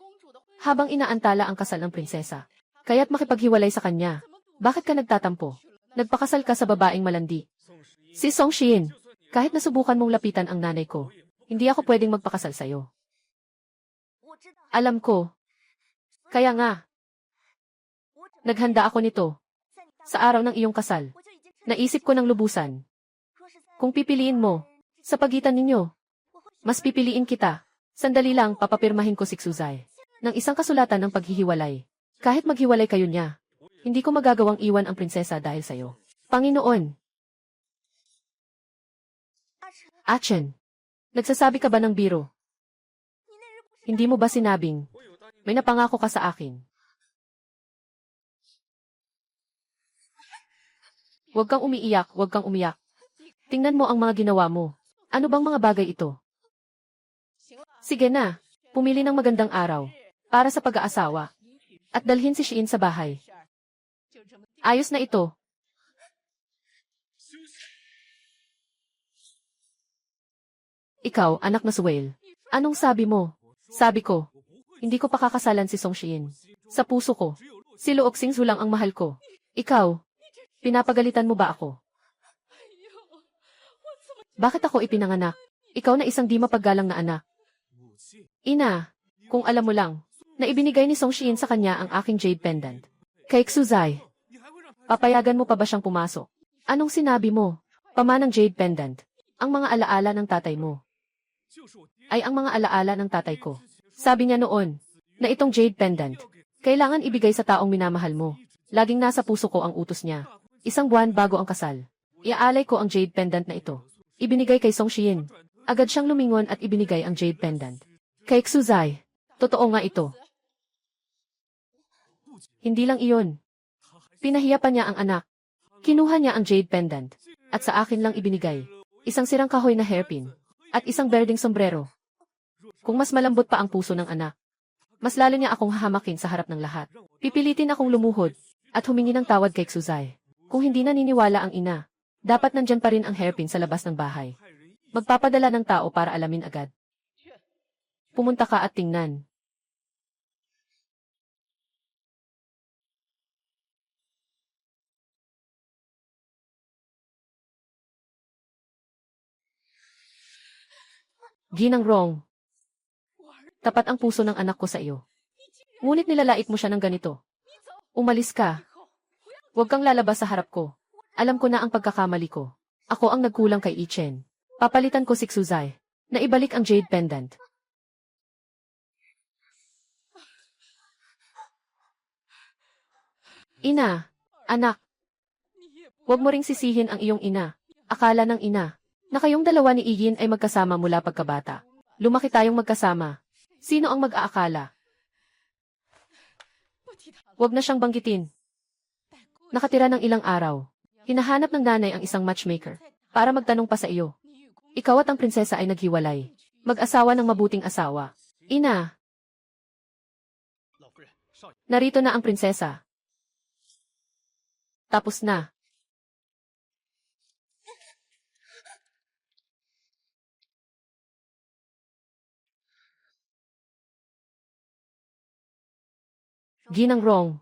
C: habang inaantala ang kasal ng prinsesa. Kaya't makipaghiwalay sa kanya. Bakit ka nagtatampo? Nagpakasal ka sa babaeng malandi. Si Song Xian, kahit nasubukan mong lapitan ang nanay ko, hindi ako pwedeng magpakasal sa'yo. Alam ko. Kaya nga, naghanda ako nito. Sa araw ng iyong kasal, naisip ko ng lubusan. Kung pipiliin mo, sa pagitan ninyo, mas pipiliin kita. Sandali lang, papapirmahin ko si Xuzae ng isang kasulatan ng paghihiwalay. Kahit maghiwalay kayo niya, hindi ko magagawang iwan ang prinsesa dahil sa'yo. Panginoon! Achen, nagsasabi ka ba ng biro? Hindi mo ba sinabing, may napangako ka sa akin? Huwag kang umiiyak, huwag kang umiyak. Tingnan mo ang mga ginawa mo. Ano bang mga bagay ito? Sige na, pumili ng magandang araw para sa pag-aasawa at dalhin si Xiin sa bahay. Ayos na ito. Ikaw, anak na Suwail. Anong sabi mo? Sabi ko, hindi ko pakakasalan si Song Xiin. Sa puso ko, si Luok Xingzu lang ang mahal ko. Ikaw, pinapagalitan mo ba ako? Bakit ako ipinanganak? Ikaw na isang di mapaggalang na anak. Ina, kung alam mo lang, na ibinigay ni Song Xiin sa kanya ang aking jade pendant. Kay Xuzae, papayagan mo pa ba siyang pumasok? Anong sinabi mo? Pamanang jade pendant. Ang mga alaala ng tatay mo ay ang mga alaala ng tatay ko. Sabi niya noon, na itong jade pendant, kailangan ibigay sa taong minamahal mo. Laging nasa puso ko ang utos niya. Isang buwan bago ang kasal, iaalay ko ang jade pendant na ito. Ibinigay kay Song Xiin. Agad siyang lumingon at ibinigay ang jade pendant. Kay Xuzae, totoo nga ito. Hindi lang iyon. Pinahiya pa niya ang anak. Kinuha niya ang jade pendant, at sa akin lang ibinigay. Isang sirang kahoy na hairpin, at isang berdeng sombrero. Kung mas malambot pa ang puso ng anak, mas lalo niya akong hahamakin sa harap ng lahat. Pipilitin akong lumuhod, at humingi ng tawad kay Xuzae. Kung hindi naniniwala ang ina, dapat nandyan pa rin ang hairpin sa labas ng bahay. Magpapadala ng tao para alamin agad. Pumunta ka at tingnan. Ginang Rong. Tapat ang puso ng anak ko sa iyo. Ngunit nilalait mo siya ng ganito. Umalis ka. Huwag kang lalabas sa harap ko. Alam ko na ang pagkakamali ko. Ako ang nagkulang kay Ichen. Papalitan ko si Xuzae na ibalik ang jade pendant. Ina, anak. Huwag mo ring sisihin ang iyong ina. Akala ng ina na kayong dalawa ni Iyin ay magkasama mula pagkabata. Lumaki tayong magkasama. Sino ang mag-aakala? Huwag na siyang banggitin. Nakatira ng ilang araw. Hinahanap ng nanay ang isang matchmaker para magtanong pa sa iyo. Ikaw at ang prinsesa ay naghiwalay. Mag-asawa ng mabuting asawa. Ina, narito na ang prinsesa. Tapos na. Ginang Rong,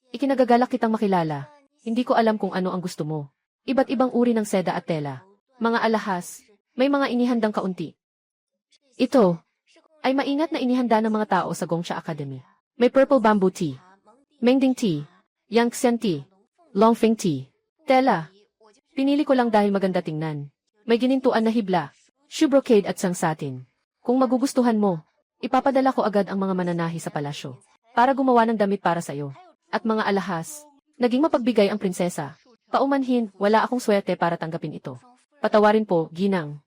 C: ikinagagalak kitang makilala. Hindi ko alam kung ano ang gusto mo. Iba't ibang uri ng seda at tela. Mga alahas, may mga inihandang kaunti. Ito ay maingat na inihanda ng mga tao sa Gongcha Academy. May purple bamboo tea, Mengding tea, Yangtze tea, Longfeng tea. Tela, pinili ko lang dahil maganda tingnan. May ginintuan na hibla, shoe brocade at sang satin. Kung magugustuhan mo, ipapadala ko agad ang mga mananahi sa palasyo para gumawa ng damit para sa'yo. At mga alahas, naging mapagbigay ang prinsesa. Paumanhin, wala akong swerte para tanggapin ito. Patawarin po, ginang.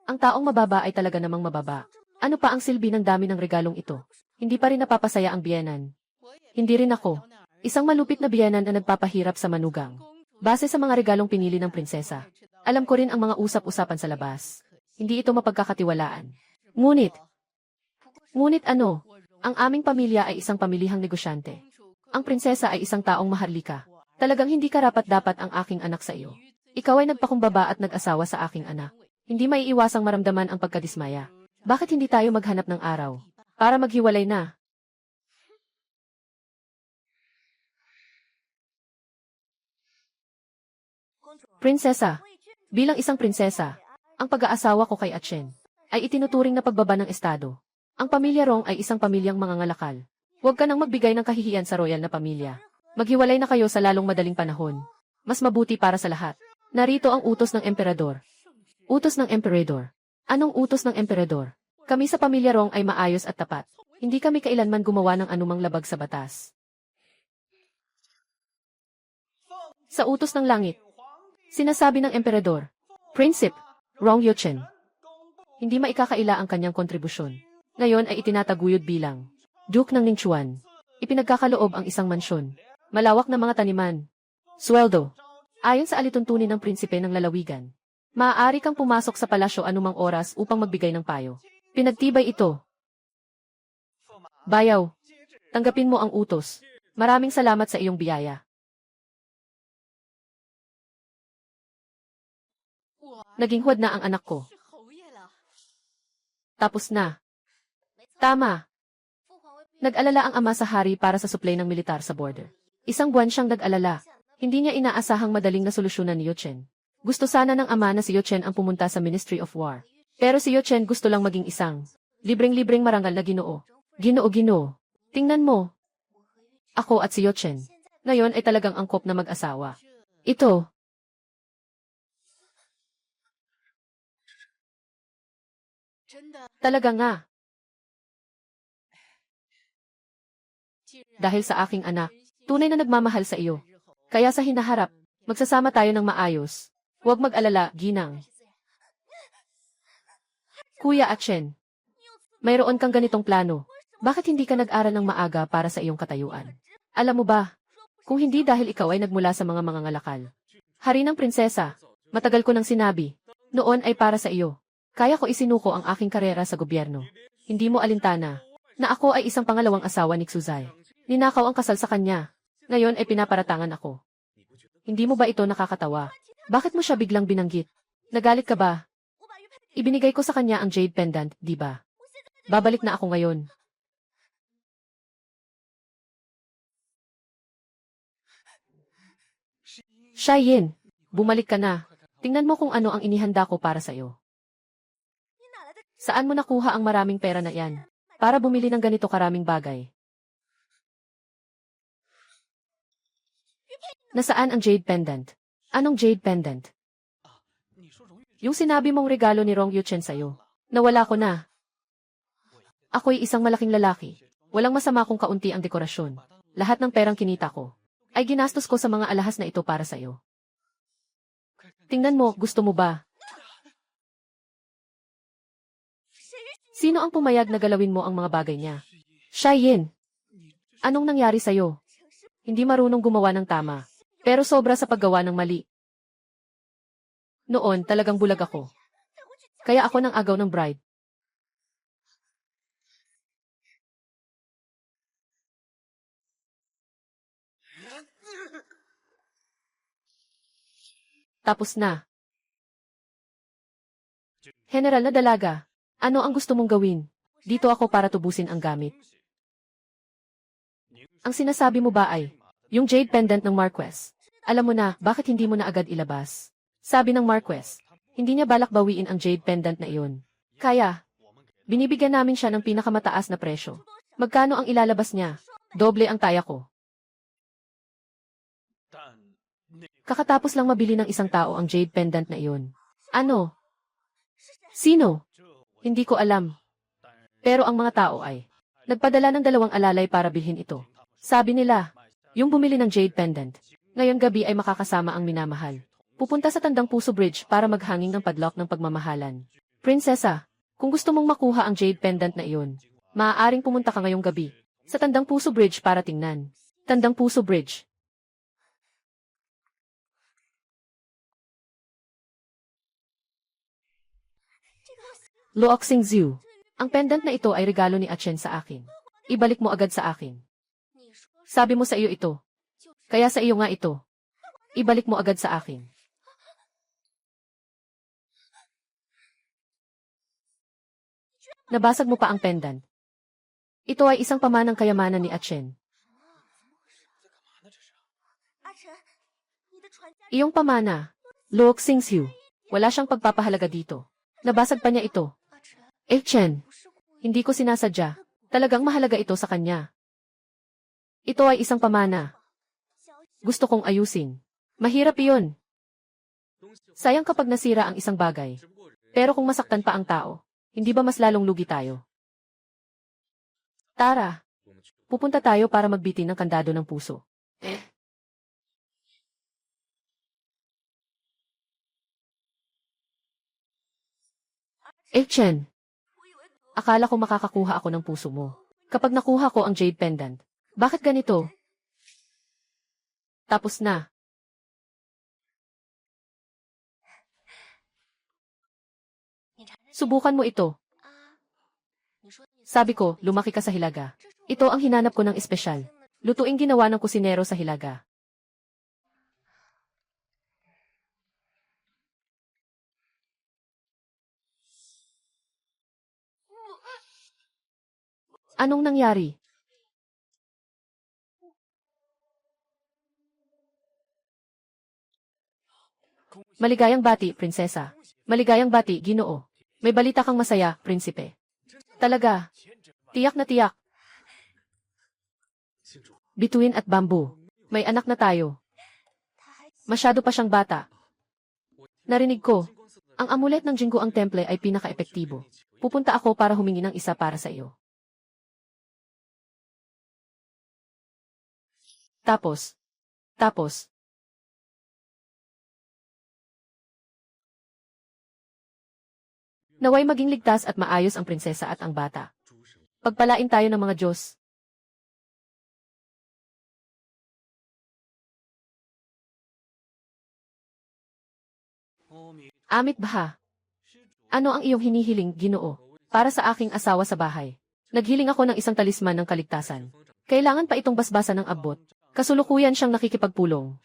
C: Ang taong mababa ay talaga namang mababa. Ano pa ang silbi ng dami ng regalong ito? Hindi pa rin napapasaya ang biyenan. Hindi rin ako. Isang malupit na biyenan na nagpapahirap sa manugang. Base sa mga regalong pinili ng prinsesa. Alam ko rin ang mga usap-usapan sa labas. Hindi ito mapagkakatiwalaan. Ngunit ano? Ang aming pamilya ay isang pamilihang negosyante. Ang prinsesa ay isang taong maharlika. Talagang hindi karapat-dapat ang aking anak sa iyo. Ikaw ay nagpakumbaba at nag-asawa sa aking anak. Hindi maiiwasang maramdaman ang pagkadismaya. Bakit hindi tayo maghanap ng araw? Para maghiwalay na. Prinsesa. Bilang isang prinsesa, ang pag-aasawa ko kay Atchen ay itinuturing na pagbaba ng estado. Ang pamilya Rong ay isang pamilyang mangangalakal. Huwag ka nang magbigay ng kahihiyan sa royal na pamilya. Maghiwalay na kayo sa lalong madaling panahon. Mas mabuti para sa lahat. Narito ang utos ng emperador. Utos ng emperador. Anong utos ng emperador? Kami sa pamilya Rong ay maayos at tapat. Hindi kami kailanman gumawa ng anumang labag sa batas. Sa utos ng langit, sinasabi ng emperador, Prinsip, Rong Yuchen. Hindi maikakaila ang kanyang kontribusyon. Ngayon ay itinataguyod bilang Duke ng Ningchuan. Ipinagkakaloob ang isang mansyon. Malawak na mga taniman. Sweldo. Ayon sa alituntunin ng prinsipe ng lalawigan. Maaari kang pumasok sa palasyo anumang oras upang magbigay ng payo. Pinagtibay ito. Bayaw. Tanggapin mo ang utos. Maraming salamat sa iyong biyaya. Naging huwad na ang anak ko. Tapos na. Tama. Nag-alala ang ama sa hari para sa supply ng militar sa border. Isang buwan siyang nag-alala. Hindi niya inaasahang madaling na solusyonan ni Yuchen. Gusto sana ng ama na si Yuchen ang pumunta sa Ministry of War. Pero si Yuchen gusto lang maging isang libreng-libreng marangal na ginoo. Ginoo. Tingnan mo. Ako at si Yuchen. Ngayon ay talagang angkop na mag-asawa. Ito. Talaga nga. Dahil sa aking anak, tunay na nagmamahal sa iyo. Kaya sa hinaharap, magsasama tayo ng maayos. Huwag mag-alala, ginang. Kuya Atchen, mayroon kang ganitong plano. Bakit hindi ka nag-aral ng maaga para sa iyong katayuan? Alam mo ba, kung hindi dahil ikaw ay nagmula sa mga mangangalakal. Hari ng prinsesa, matagal ko nang sinabi, noon ay para sa iyo. Kaya ko isinuko ang aking karera sa gobyerno. Hindi mo alintana, na ako ay isang pangalawang asawa ni Xuzai. Ninakaw ang kasal sa kanya. Ngayon ay pinaparatangan ako. Hindi mo ba ito nakakatawa? Bakit mo siya biglang binanggit? Nagalit ka ba? Ibinigay ko sa kanya ang jade pendant, di ba? Babalik na ako ngayon. Xiayin, bumalik ka na. Tingnan mo kung ano ang inihanda ko para sa iyo. Saan mo nakuha ang maraming pera na yan? Para bumili ng ganito karaming bagay. Nasaan ang jade pendant? Anong jade pendant? Yung sinabi mong regalo ni Rong Yuchen sa'yo. Nawala ko na. Ako'y isang malaking lalaki. Walang masama kung kaunti ang dekorasyon. Lahat ng perang kinita ko ay ginastos ko sa mga alahas na ito para sa'yo. Tingnan mo, gusto mo ba? Sino ang pumayag na galawin mo ang mga bagay niya? Xiayin. Anong nangyari sa'yo? Hindi marunong gumawa ng tama. Pero sobra sa paggawa ng mali. Noon, talagang bulag ako. Kaya ako nang agaw ng bride. Tapos na. General na dalaga, ano ang gusto mong gawin? Dito ako para tubusin ang gamit. Ang sinasabi mo ba ay, yung jade pendant ng Marquess. Alam mo na, bakit hindi mo na agad ilabas? Sabi ng Marquess, hindi niya balak bawiin ang jade pendant na iyon. Kaya, binibigyan namin siya ng pinakamataas na presyo. Magkano ang ilalabas niya? Doble ang taya ko. Kakatapos lang mabili ng isang tao ang jade pendant na iyon. Ano? Sino? Hindi ko alam. Pero ang mga tao ay nagpadala ng 2 alalay para bilhin ito. Sabi nila, yung bumili ng jade pendant, ngayon gabi ay makakasama ang minamahal. Pupunta sa Tandang Puso Bridge para maghanging ng padlock ng pagmamahalan. Prinsesa, Kung gusto mong makuha ang jade pendant na iyon, maaaring pumunta ka ngayong gabi sa Tandang Puso Bridge para tingnan. Tandang Puso Bridge. Luoxing Zhu. Ang pendant na ito ay regalo ni Achen sa akin. Ibalik mo agad sa akin. Sabi mo sa iyo ito. Kaya sa iyo nga ito. Ibalik mo agad sa akin. Nabasag mo pa ang pendant. Ito ay isang pamanang kayamanan ni Achen. Iyong pamana, Luoxing Zhu. Wala siyang pagpapahalaga dito. Nabasag pa niya ito. Chen, hindi ko sinasadya. Talagang mahalaga ito sa kanya. Ito ay isang pamana. Gusto kong ayusin. Mahirap iyon. Sayang kapag nasira ang isang bagay. Pero kung masaktan pa ang tao, hindi ba mas lalong lugi tayo? Tara. Pupunta tayo para magbitin ng kandado ng puso. Chen. Akala ko makakakuha ako ng puso mo. Kapag nakuha ko ang jade pendant. Bakit ganito? Tapos na. Subukan mo ito. Sabi ko, lumaki ka sa Hilaga. Ito ang hinanap ko ng espesyal. Lutuing ginawa ng kusinero sa Hilaga. Anong nangyari? Maligayang bati, prinsesa. Maligayang bati, Ginoo. May balita kang masaya, prinsipe. Talaga. Tiyak na tiyak. Bituin at bamboo. May anak na tayo. Masyado pa siyang bata. Narinig ko, ang amulet ng Jinggo ang temple ay pinaka-epektibo. Pupunta ako para humingi ng isa para sa iyo. Tapos. Naway maging ligtas at maayos ang prinsesa at ang bata. Pagpalain tayo ng mga Diyos. Amit Baha. Ano ang iyong hinihiling, Ginoo? Para sa aking asawa sa bahay. Naghiling ako ng isang talisman ng kaligtasan. Kailangan pa itong basbasan ng abot. Kasulukuyan siyang nakikipagpulong.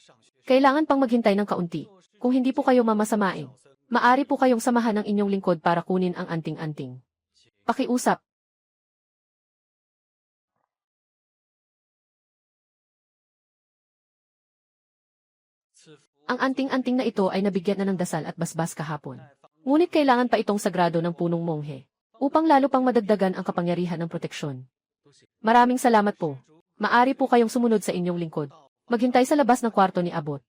C: Kailangan pang maghintay ng kaunti. Kung hindi po kayo mamasamain, maari po kayong samahan ng inyong lingkod para kunin ang anting-anting. Pakiusap. Ang anting-anting na ito ay nabigyan na ng dasal at basbas kahapon. Ngunit kailangan pa itong sagrado ng punong monghe, upang lalo pang madagdagan ang kapangyarihan ng proteksyon. Maraming salamat po. Maari po kayong sumunod sa inyong lingkod. Maghintay sa labas ng kwarto ni Abot.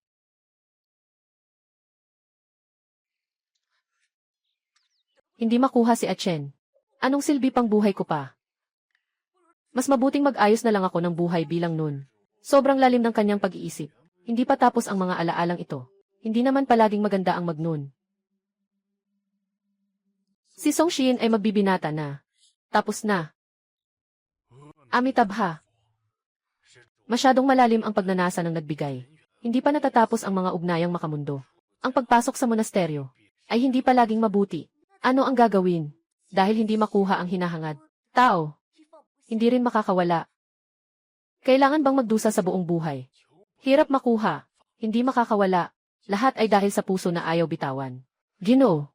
C: Hindi makuha si Achen. Anong silbi pang buhay ko pa? Mas mabuting mag-ayos na lang ako ng buhay bilang nun. Sobrang lalim ng kanyang pag-iisip. Hindi pa tapos ang mga alaalang ito. Hindi naman palaging maganda ang magnun. Si Song Shin ay magbibinata na. Tapos na. Amitabha. Masyadong malalim ang pagnanasa ng nagbigay. Hindi pa natatapos ang mga ugnayang makamundo. Ang pagpasok sa monasteryo ay hindi palaging mabuti. Ano ang gagawin? Dahil hindi makuha ang hinahangad. Tao. Hindi rin makakawala. Kailangan bang magdusa sa buong buhay? Hirap makuha. Hindi makakawala. Lahat ay dahil sa puso na ayaw bitawan. Ginoo.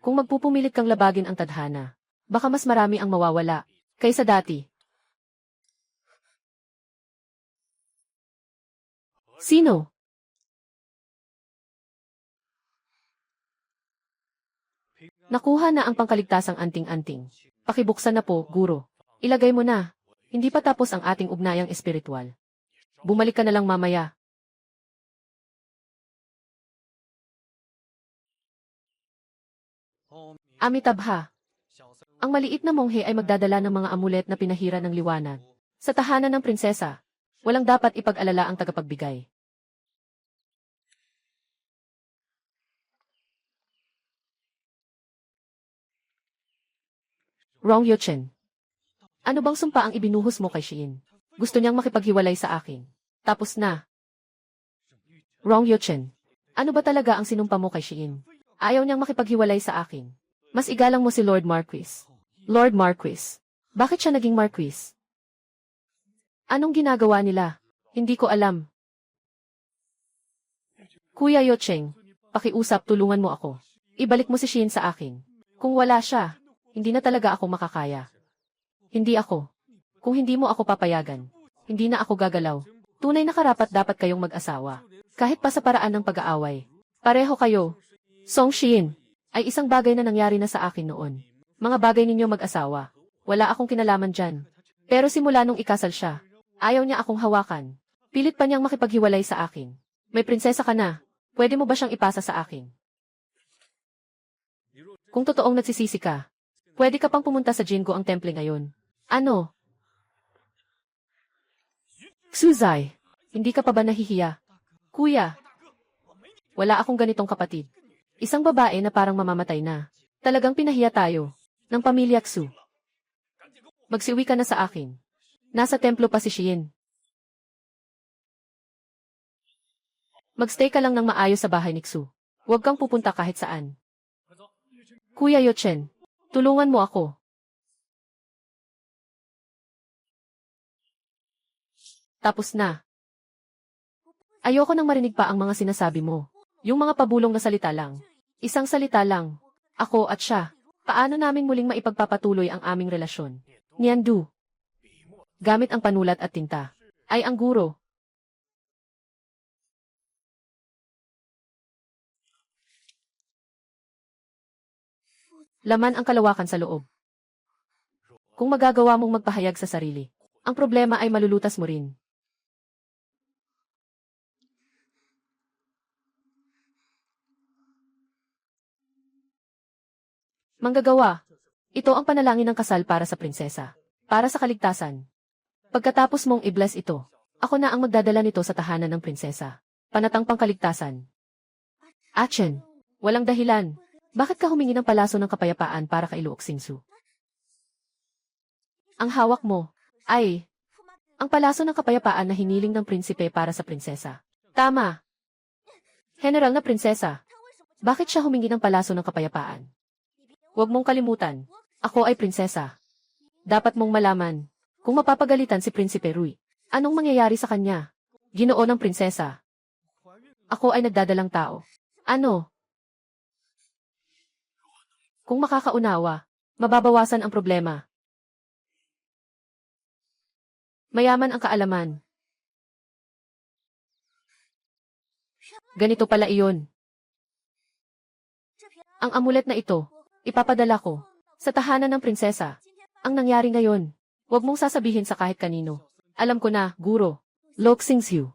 C: Kung magpupumilit kang labagin ang tadhana, baka mas marami ang mawawala kaysa dati. Sino? Nakuha na ang pangkaligtasang anting-anting. Pakibuksan na po, guro. Ilagay mo na. Hindi pa tapos ang ating ugnayang espiritual. Bumalik ka na lang mamaya. Amitabha. Ang maliit na monghe ay magdadala ng mga amulet na pinahira ng liwanag. Sa tahanan ng prinsesa, walang dapat ipag-alala ang tagapagbigay. Rong Yuchen. Ano bang sumpa ang ibinuhos mo kay Shiin? Gusto niyang makipaghiwalay sa akin. Tapos na. Rong Yuchen. Ano ba talaga ang sinumpa mo kay Shiin? Ayaw niyang makipaghiwalay sa akin. Mas igalang mo si Lord Marquis. Lord Marquis. Bakit siya naging Marquis? Anong ginagawa nila? Hindi ko alam. Kuya Yucheng, pakiusap, tulungan mo ako. Ibalik mo si Shiin sa akin. Kung wala siya, hindi na talaga ako makakaya. Hindi ako. Kung hindi mo ako papayagan, hindi na ako gagalaw. Tunay na karapat dapat kayong mag-asawa. Kahit pa sa paraan ng pag-aaway. Pareho kayo. Song Shiin, ay isang bagay na nangyari na sa akin noon. Mga bagay ninyo mag-asawa. Wala akong kinalaman dyan. Pero simula nung ikasal siya, ayaw niya akong hawakan. Pilit pa niyang makipaghiwalay sa akin. May prinsesa ka na. Pwede mo ba siyang ipasa sa akin? Kung totoong nagsisisi ka, pwede ka pang pumunta sa Jingo ang temple ngayon. Ano? Xuzai, hindi ka pa ba nahihiya? Kuya, wala akong ganitong kapatid. Isang babae na parang mamamatay na. Talagang pinahiya tayo. Ng pamilya Xu. Magsiuwi ka na sa akin. Nasa templo pa si Shiin. Magstay ka lang ng maayos sa bahay ni Xu. Huwag kang pupunta kahit saan. Kuya Yuchen, tulungan mo ako. Tapos na. Ayoko nang marinig pa ang mga sinasabi mo. Yung mga pabulong na salita lang. Isang salita lang. Ako at siya. Paano naming muling maipagpapatuloy ang aming relasyon? Niandu. Gamit ang panulat at tinta. Ay ang guro. Laman ang kalawakan sa loob. Kung magagawa mong magpahayag sa sarili, ang problema ay malulutas mo rin. Manggagawa. Ito ang panalangin ng kasal para sa prinsesa. Para sa kaligtasan. Pagkatapos mong i-bless ito, ako na ang magdadala nito sa tahanan ng prinsesa. Panatang pangkaligtasan. Achen, walang dahilan. Bakit ka humingi ng palaso ng kapayapaan para kay Luok Xingsu? Ang hawak mo ay ang palaso ng kapayapaan na hiniling ng prinsipe para sa prinsesa. Tama. General na prinsesa. Bakit siya humingi ng palaso ng kapayapaan? Huwag mong kalimutan. Ako ay prinsesa. Dapat mong malaman. Kung mapapagalitan si Prinsipe Rui, anong mangyayari sa kanya? Ginoo ng prinsesa. Ako ay nagdadalang tao. Ano? Kung makakaunawa, mababawasan ang problema. Mayaman ang kaalaman. Ganito pala iyon. Ang amulet na ito, ipapadala ko sa tahanan ng prinsesa. Ang nangyari ngayon, huwag mong sasabihin sa kahit kanino. Alam ko na, guro. Luok Xingsu.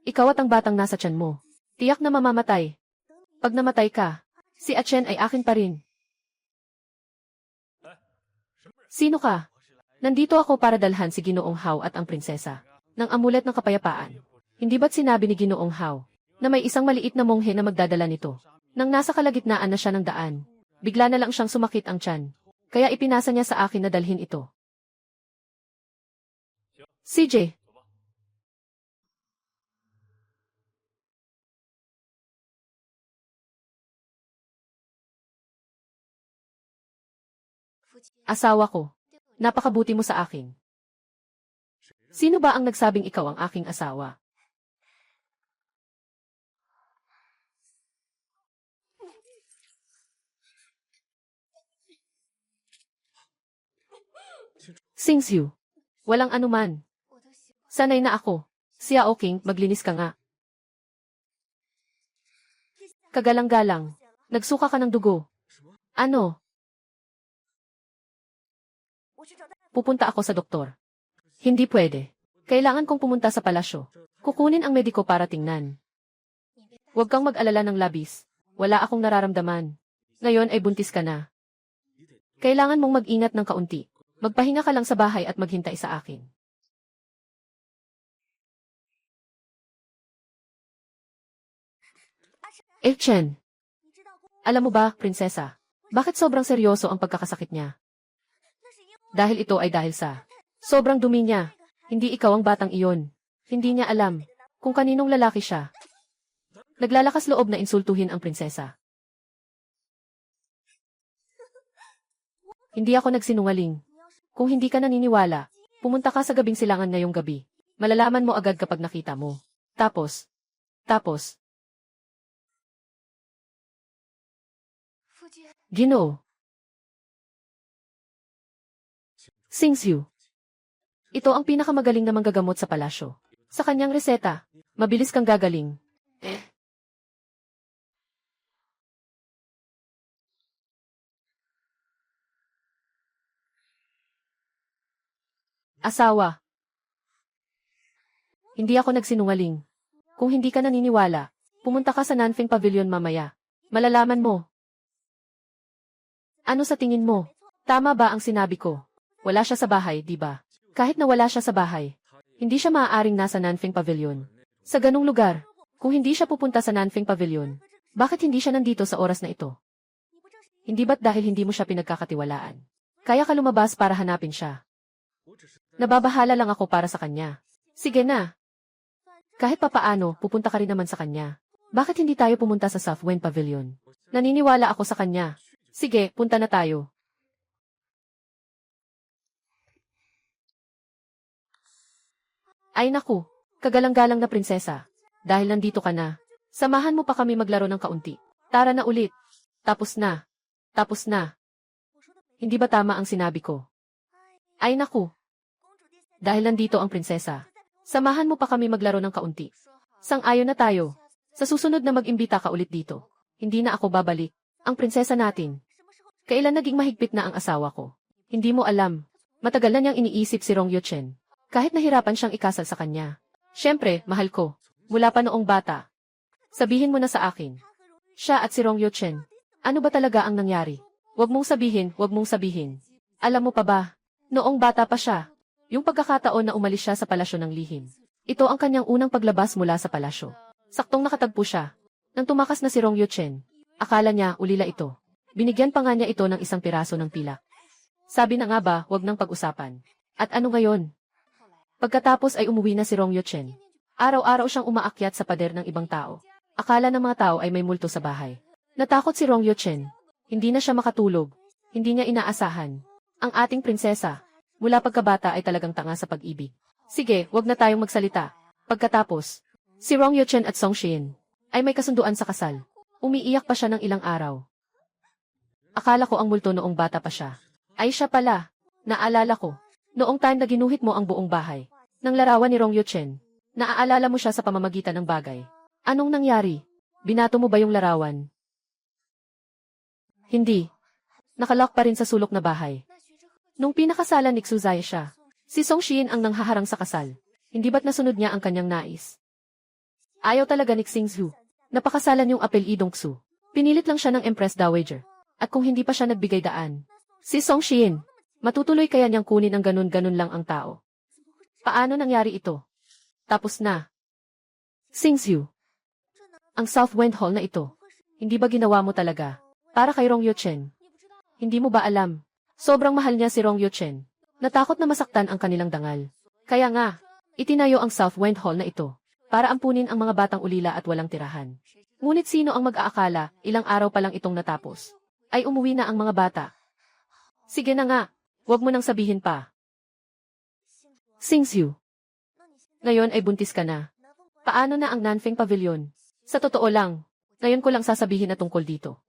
C: Ikaw at ang batang nasa tiyan mo. Tiyak na mamamatay. Pag namatay ka, si Achen ay akin pa rin. Sino ka? Nandito ako para dalhan si Ginoong Hao at ang prinsesa ng amulet ng kapayapaan. Hindi ba't sinabi ni Ginoong Hao na may isang maliit na monghe na magdadala nito? Nang nasa kalagitnaan na siya ng daan, bigla na lang siyang sumakit ang tiyan. Kaya ipinasa niya sa akin na dalhin ito. CJ. Asawa ko. Napakabuti mo sa akin. Sino ba ang nagsabing ikaw ang aking asawa? Xingsu. Walang anuman. Sanay na ako. Xiao King, maglinis ka nga. Kagalang-galang. Nagsuka ka ng dugo. Ano? Pupunta ako sa doktor. Hindi pwede. Kailangan kong pumunta sa palasyo. Kukunin ang mediko para tingnan. Huwag kang mag-alala ng labis. Wala akong nararamdaman. Ngayon ay buntis ka na. Kailangan mong mag-ingat ng kaunti. Magpahinga ka lang sa bahay at maghintay sa akin. Chen. Alam mo ba, prinsesa, bakit sobrang seryoso ang pagkakasakit niya? Dahil ito ay dahil sa sobrang dumi niya. Hindi ikaw ang batang iyon. Hindi niya alam kung kaninong lalaki siya. Naglalakas loob na insultuhin ang prinsesa. Hindi ako nagsinungaling. Kung hindi ka naniniwala, pumunta ka sa gabing silangan ngayong gabi. Malalaman mo agad kapag nakita mo. Tapos, Ginoo. Singzhu. Ito ang pinakamagaling na manggagamot sa palasyo. Sa kanyang reseta, mabilis kang gagaling. Asawa. Hindi ako nagsinungaling. Kung hindi ka naniniwala, pumunta ka sa Nanfeng Pavilion mamaya. Malalaman mo. Ano sa tingin mo? Tama ba ang sinabi ko? Wala siya sa bahay, di ba? Kahit na wala siya sa bahay, hindi siya maaaring nasa Nanfeng Pavilion. Sa ganung lugar, kung hindi siya pupunta sa Nanfeng Pavilion, bakit hindi siya nandito sa oras na ito? Hindi ba't dahil hindi mo siya pinagkakatiwalaan? Kaya ka lumabas para hanapin siya. Nababahala lang ako para sa kanya. Sige na. Kahit papaano, pupunta ka rin naman sa kanya. Bakit hindi tayo pumunta sa Southwind Pavilion? Naniniwala ako sa kanya. Sige, punta na tayo. Ay naku, kagalang-galang na prinsesa. Dahil nandito ka na, samahan mo pa kami maglaro ng kaunti. Tara na ulit. Tapos na. Hindi ba tama ang sinabi ko? Ay naku. Dahil nandito ang prinsesa, samahan mo pa kami maglaro ng kaunti. Sang-ayon na tayo. Sa susunod na mag-imbita ka ulit dito. Hindi na ako babalik. Ang prinsesa natin. Kailan naging mahigpit na ang asawa ko? Hindi mo alam. Matagal na niyang iniisip si Rong Yuchen. Kahit nahirapan siyang ikasal sa kanya. Siyempre, mahal ko. Mula pa noong bata. Sabihin mo na sa akin. Siya at si Rong Yuchen. Ano ba talaga ang nangyari? Huwag mong sabihin. Alam mo pa ba? Noong bata pa siya. Yung pagkakataon na umalis siya sa palasyo ng lihim. Ito ang kanyang unang paglabas mula sa palasyo. Saktong nakatagpo siya. Nang tumakas na si Rong Yuchen. Akala niya ulila ito. Binigyan pa nga niya ito ng isang piraso ng pilak. Sabi na nga ba, huwag nang pag-usapan. At ano ngayon? Pagkatapos ay umuwi na si Rong Yuchen. Araw-araw siyang umaakyat sa pader ng ibang tao. Akala ng mga tao ay may multo sa bahay. Natakot si Rong Yuchen. Hindi na siya makatulog. Hindi niya inaasahan. Ang ating prinsesa, mula pagkabata ay talagang tanga sa pag-ibig. Sige, wag na tayong magsalita. Pagkatapos, si Rong Yuchen at Song Xian ay may kasunduan sa kasal. Umiiyak pa siya ng ilang araw. Akala ko ang multo noong bata pa siya. Ay siya pala. Naalala ko. Noong time na ginuhit mo ang buong bahay. Nang larawan ni Rong Yuchen. Naaalala mo siya sa pamamagitan ng bagay. Anong nangyari? Binato mo ba yung larawan? Hindi. Nakalock pa rin sa sulok na bahay. Nung pinakasalan ni Xuzai siya, si Song Xian ang nanghaharang sa kasal. Hindi ba't nasunod niya ang kanyang nais? Ayaw talaga ni Xingzhu. Napakasalan yung apel Idong Xu. Pinilit lang siya ng Empress Dowager. At kung hindi pa siya nagbigay daan, si Song Xian, matutuloy kaya niyang kunin ang ganun-ganun lang ang tao. Paano nangyari ito? Tapos na. Xingzhu. Ang Southwind Hall na ito. Hindi ba ginawa mo talaga? Para kay Rong Yuchen. Hindi mo ba alam? Sobrang mahal niya si Rong Yuchen. Natakot na masaktan ang kanilang dangal. Kaya nga, itinayo ang Southwind Hall na ito. Para ampunin ang mga batang ulila at walang tirahan. Ngunit sino ang mag-aakala, ilang araw pa lang itong natapos? Ay umuwi na ang mga bata. Sige na nga, huwag mo nang sabihin pa. Xingzhu. Ngayon ay buntis ka na. Paano na ang Nanfeng Pavilion? Sa totoo lang, ngayon ko lang sasabihin na tungkol dito.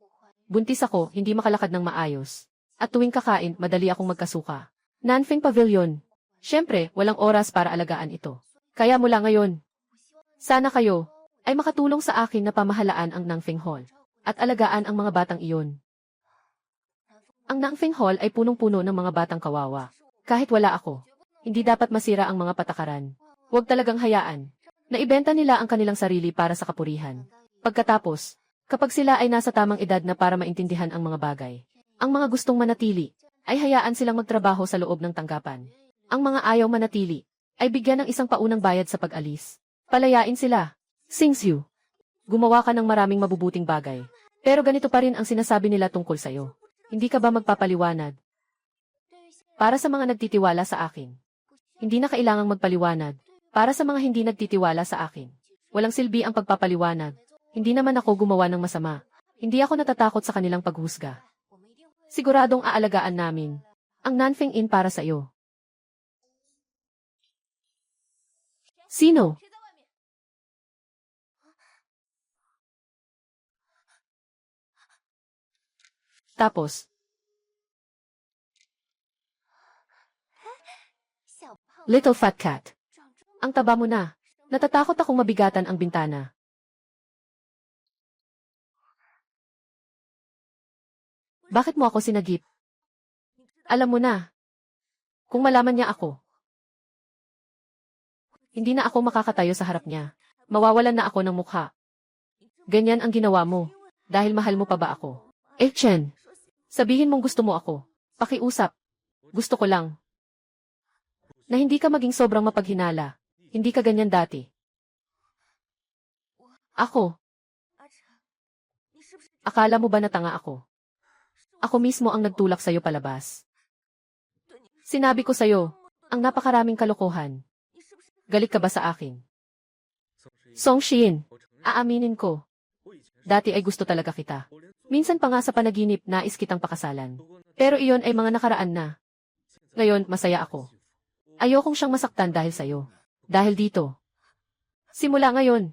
C: Buntis ako, hindi makalakad ng maayos. At tuwing kakain, madali akong magkasuka. Nanfeng Pavilion. Siyempre, walang oras para alagaan ito. Kaya mula ngayon, sana kayo ay makatulong sa akin na pamahalaan ang Nanfeng Hall at alagaan ang mga batang iyon. Ang Nanfeng Hall ay punong-puno ng mga batang kawawa. Kahit wala ako, hindi dapat masira ang mga patakaran. Huwag talagang hayaan. Naibenta nila ang kanilang sarili para sa kapurihan. Pagkatapos, kapag sila ay nasa tamang edad na para maintindihan ang mga bagay, ang mga gustong manatili, ay hayaan silang magtrabaho sa loob ng tanggapan. Ang mga ayaw manatili, ay bigyan ng isang paunang bayad sa pag-alis. Palayain sila. Xingzhu, gumawa ka ng maraming mabubuting bagay. Pero ganito pa rin ang sinasabi nila tungkol sa'yo. Hindi ka ba magpapaliwanag? Para sa mga nagtitiwala sa akin. Hindi na kailangang magpaliwanag. Para sa mga hindi nagtitiwala sa akin. Walang silbi ang pagpapaliwanag. Hindi naman ako gumawa ng masama. Hindi ako natatakot sa kanilang paghusga. Siguradong aalagaan namin ang Nanfeng Inn para sa iyo. Sino? Tapos, Little Fat Cat. Ang taba mo na. Natatakot akong mabigatan ang bintana. Bakit mo ako sinagip? Alam mo na. Kung malaman niya ako, hindi na ako makakatayo sa harap niya. Mawawalan na ako ng mukha. Ganyan ang ginawa mo. Dahil mahal mo pa ba ako? Chen, sabihin mong gusto mo ako. Pakiusap. Gusto ko lang na hindi ka maging sobrang mapaghinala. Hindi ka ganyan dati. Ako. Akala mo ba na tanga ako? Ako mismo ang nagtulak sa'yo palabas. Sinabi ko sa'yo, ang napakaraming kalokohan. Galit ka ba sa akin? Song Shiin, aaminin ko. Dati ay gusto talaga kita. Minsan pa nga sa panaginip nais kitang pakasalan. Pero iyon ay mga nakaraan na. Ngayon, masaya ako. Ayokong siyang masaktan dahil sa'yo. Dahil dito. Simula ngayon,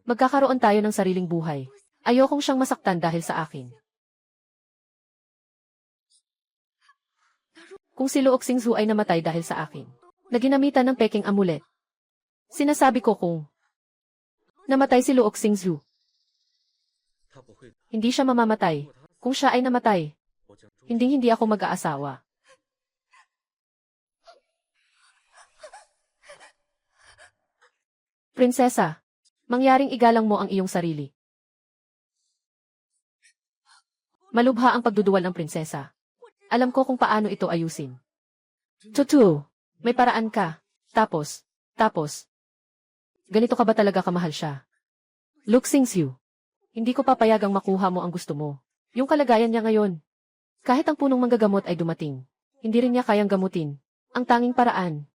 C: magkakaroon tayo ng sariling buhay. Ayokong siyang masaktan dahil sa akin. Kung si Luok Xingzhu ay namatay dahil sa akin, na ginamitan ng peking amulet, sinasabi ko kung namatay si Luok Xingzhu, hindi siya mamamatay. Kung siya ay namatay, hindi ako mag-aasawa. Prinsesa, mangyaring igalang mo ang iyong sarili. Malubha ang pagduduwal ng prinsesa. Alam ko kung paano ito ayusin. Tutu, may paraan ka. Tapos, ganito ka ba talaga kamahal siya? Luok Xingzhu, hindi ko papayagang makuha mo ang gusto mo. Yung kalagayan niya ngayon. Kahit ang punong manggagamot ay dumating, hindi rin niya kayang gamutin. Ang tanging paraan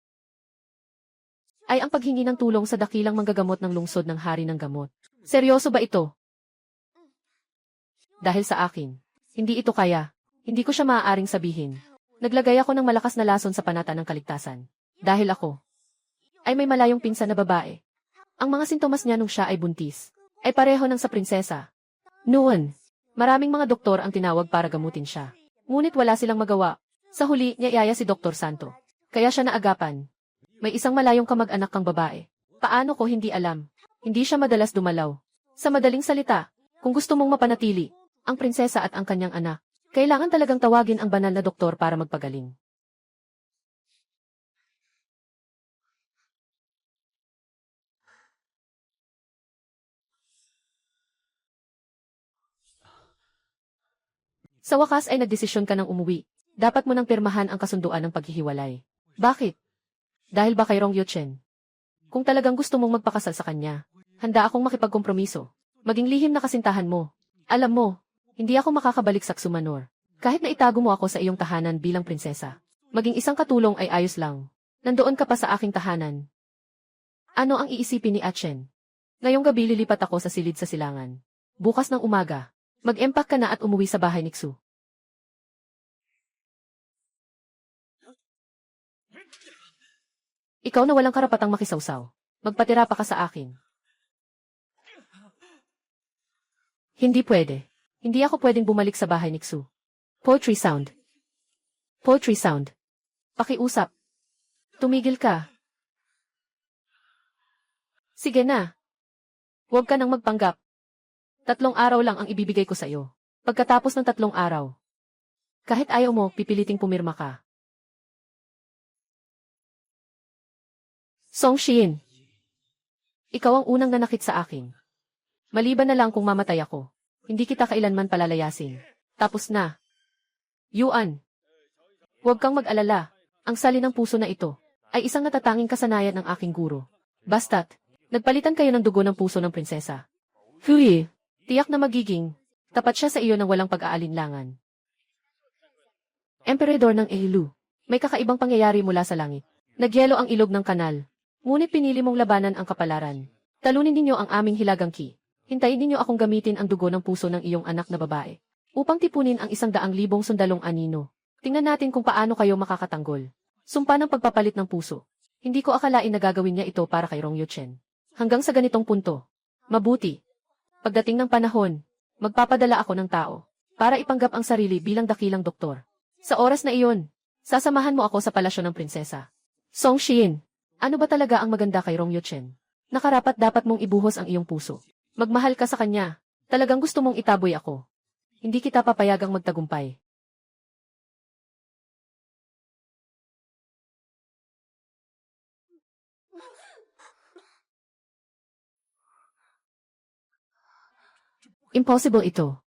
C: ay ang paghingi ng tulong sa dakilang manggagamot ng lungsod ng hari ng gamot. Seryoso ba ito? Dahil sa akin, hindi ito kaya. Hindi ko siya maaaring sabihin. Naglagay ako ng malakas na lason sa panata ng kaligtasan. Dahil ako ay may malayong pinsan na babae. Ang mga sintomas niya nung siya ay buntis ay pareho ng sa prinsesa. Noon, maraming mga doktor ang tinawag para gamutin siya. Ngunit wala silang magawa. Sa huli, niyaya si Dr. Santo. Kaya siya naagapan. May isang malayong kamag-anak kang babae. Paano ko hindi alam? Hindi siya madalas dumalaw. Sa madaling salita, kung gusto mong mapanatili ang prinsesa at ang kanyang anak, kailangan talagang tawagin ang banal na doktor para magpagaling. Sa wakas ay nagdesisyon ka ng umuwi. Dapat mo nang pirmahan ang kasunduan ng paghihiwalay. Bakit? Dahil ba kay Rong Yuchen? Kung talagang gusto mong magpakasal sa kanya, handa akong makipagkompromiso. Maging lihim na kasintahan mo. Alam mo, hindi ako makakabalik sa Xumanor. Kahit na itago mo ako sa iyong tahanan bilang prinsesa. Maging isang katulong ay ayos lang. Nandoon ka pa sa aking tahanan. Ano ang iisipin ni Achen? Ngayong gabi lilipat ako sa silid sa silangan. Bukas ng umaga, mag-empak ka na at umuwi sa bahay ni Xu. Ikaw na walang karapatang makisawsaw. Magpatira pa ka sa akin. Hindi pwede. Hindi ako pwedeng bumalik sa bahay ni Xu. Poetry sound. Poetry sound. Pakiusap. Tumigil ka. Sige na. Huwag ka nang magpanggap. 3 araw lang ang ibibigay ko sa iyo. Pagkatapos ng 3 araw, kahit ayaw mo, pipiliting pumirma ka. Song Shiin, ikaw ang unang nanakit sa akin. Maliban na lang kung mamatay ako, hindi kita kailanman palalayasin. Tapos na. Yuan, huwag kang mag-alala. Ang sali ng puso na ito ay isang natatanging kasanayan ng aking guro. Basta't, nagpalitan kayo ng dugo ng puso ng prinsesa. Hui, tiyak na magiging tapat siya sa iyo nang walang pag-aalinlangan. Emperador ng Eilu, May kakaibang pangyayari mula sa langit. Nagyelo ang ilog ng kanal. Ngunit pinili mong labanan ang kapalaran. Talunin ninyo ang aming hilagang ki. Hintayin ninyo akong gamitin ang dugo ng puso ng iyong anak na babae upang tipunin ang 100,000 sundalong anino. Tingnan natin kung paano kayo makakatanggol. Sumpa ng pagpapalit ng puso. Hindi ko akalain na gagawin niya ito para kay Rong Yuchen. Hanggang sa ganitong punto. Mabuti. Pagdating ng panahon, magpapadala ako ng tao para ipanggap ang sarili bilang dakilang doktor. Sa oras na iyon, sasamahan mo ako sa palasyo ng prinsesa. Song Xian, ano ba talaga ang maganda kay Rong Yuchen? Nakarapat dapat mong ibuhos ang iyong puso. Magmahal ka sa kanya. Talagang gusto mong itaboy ako. Hindi kita papayagang magtagumpay. Impossible ito.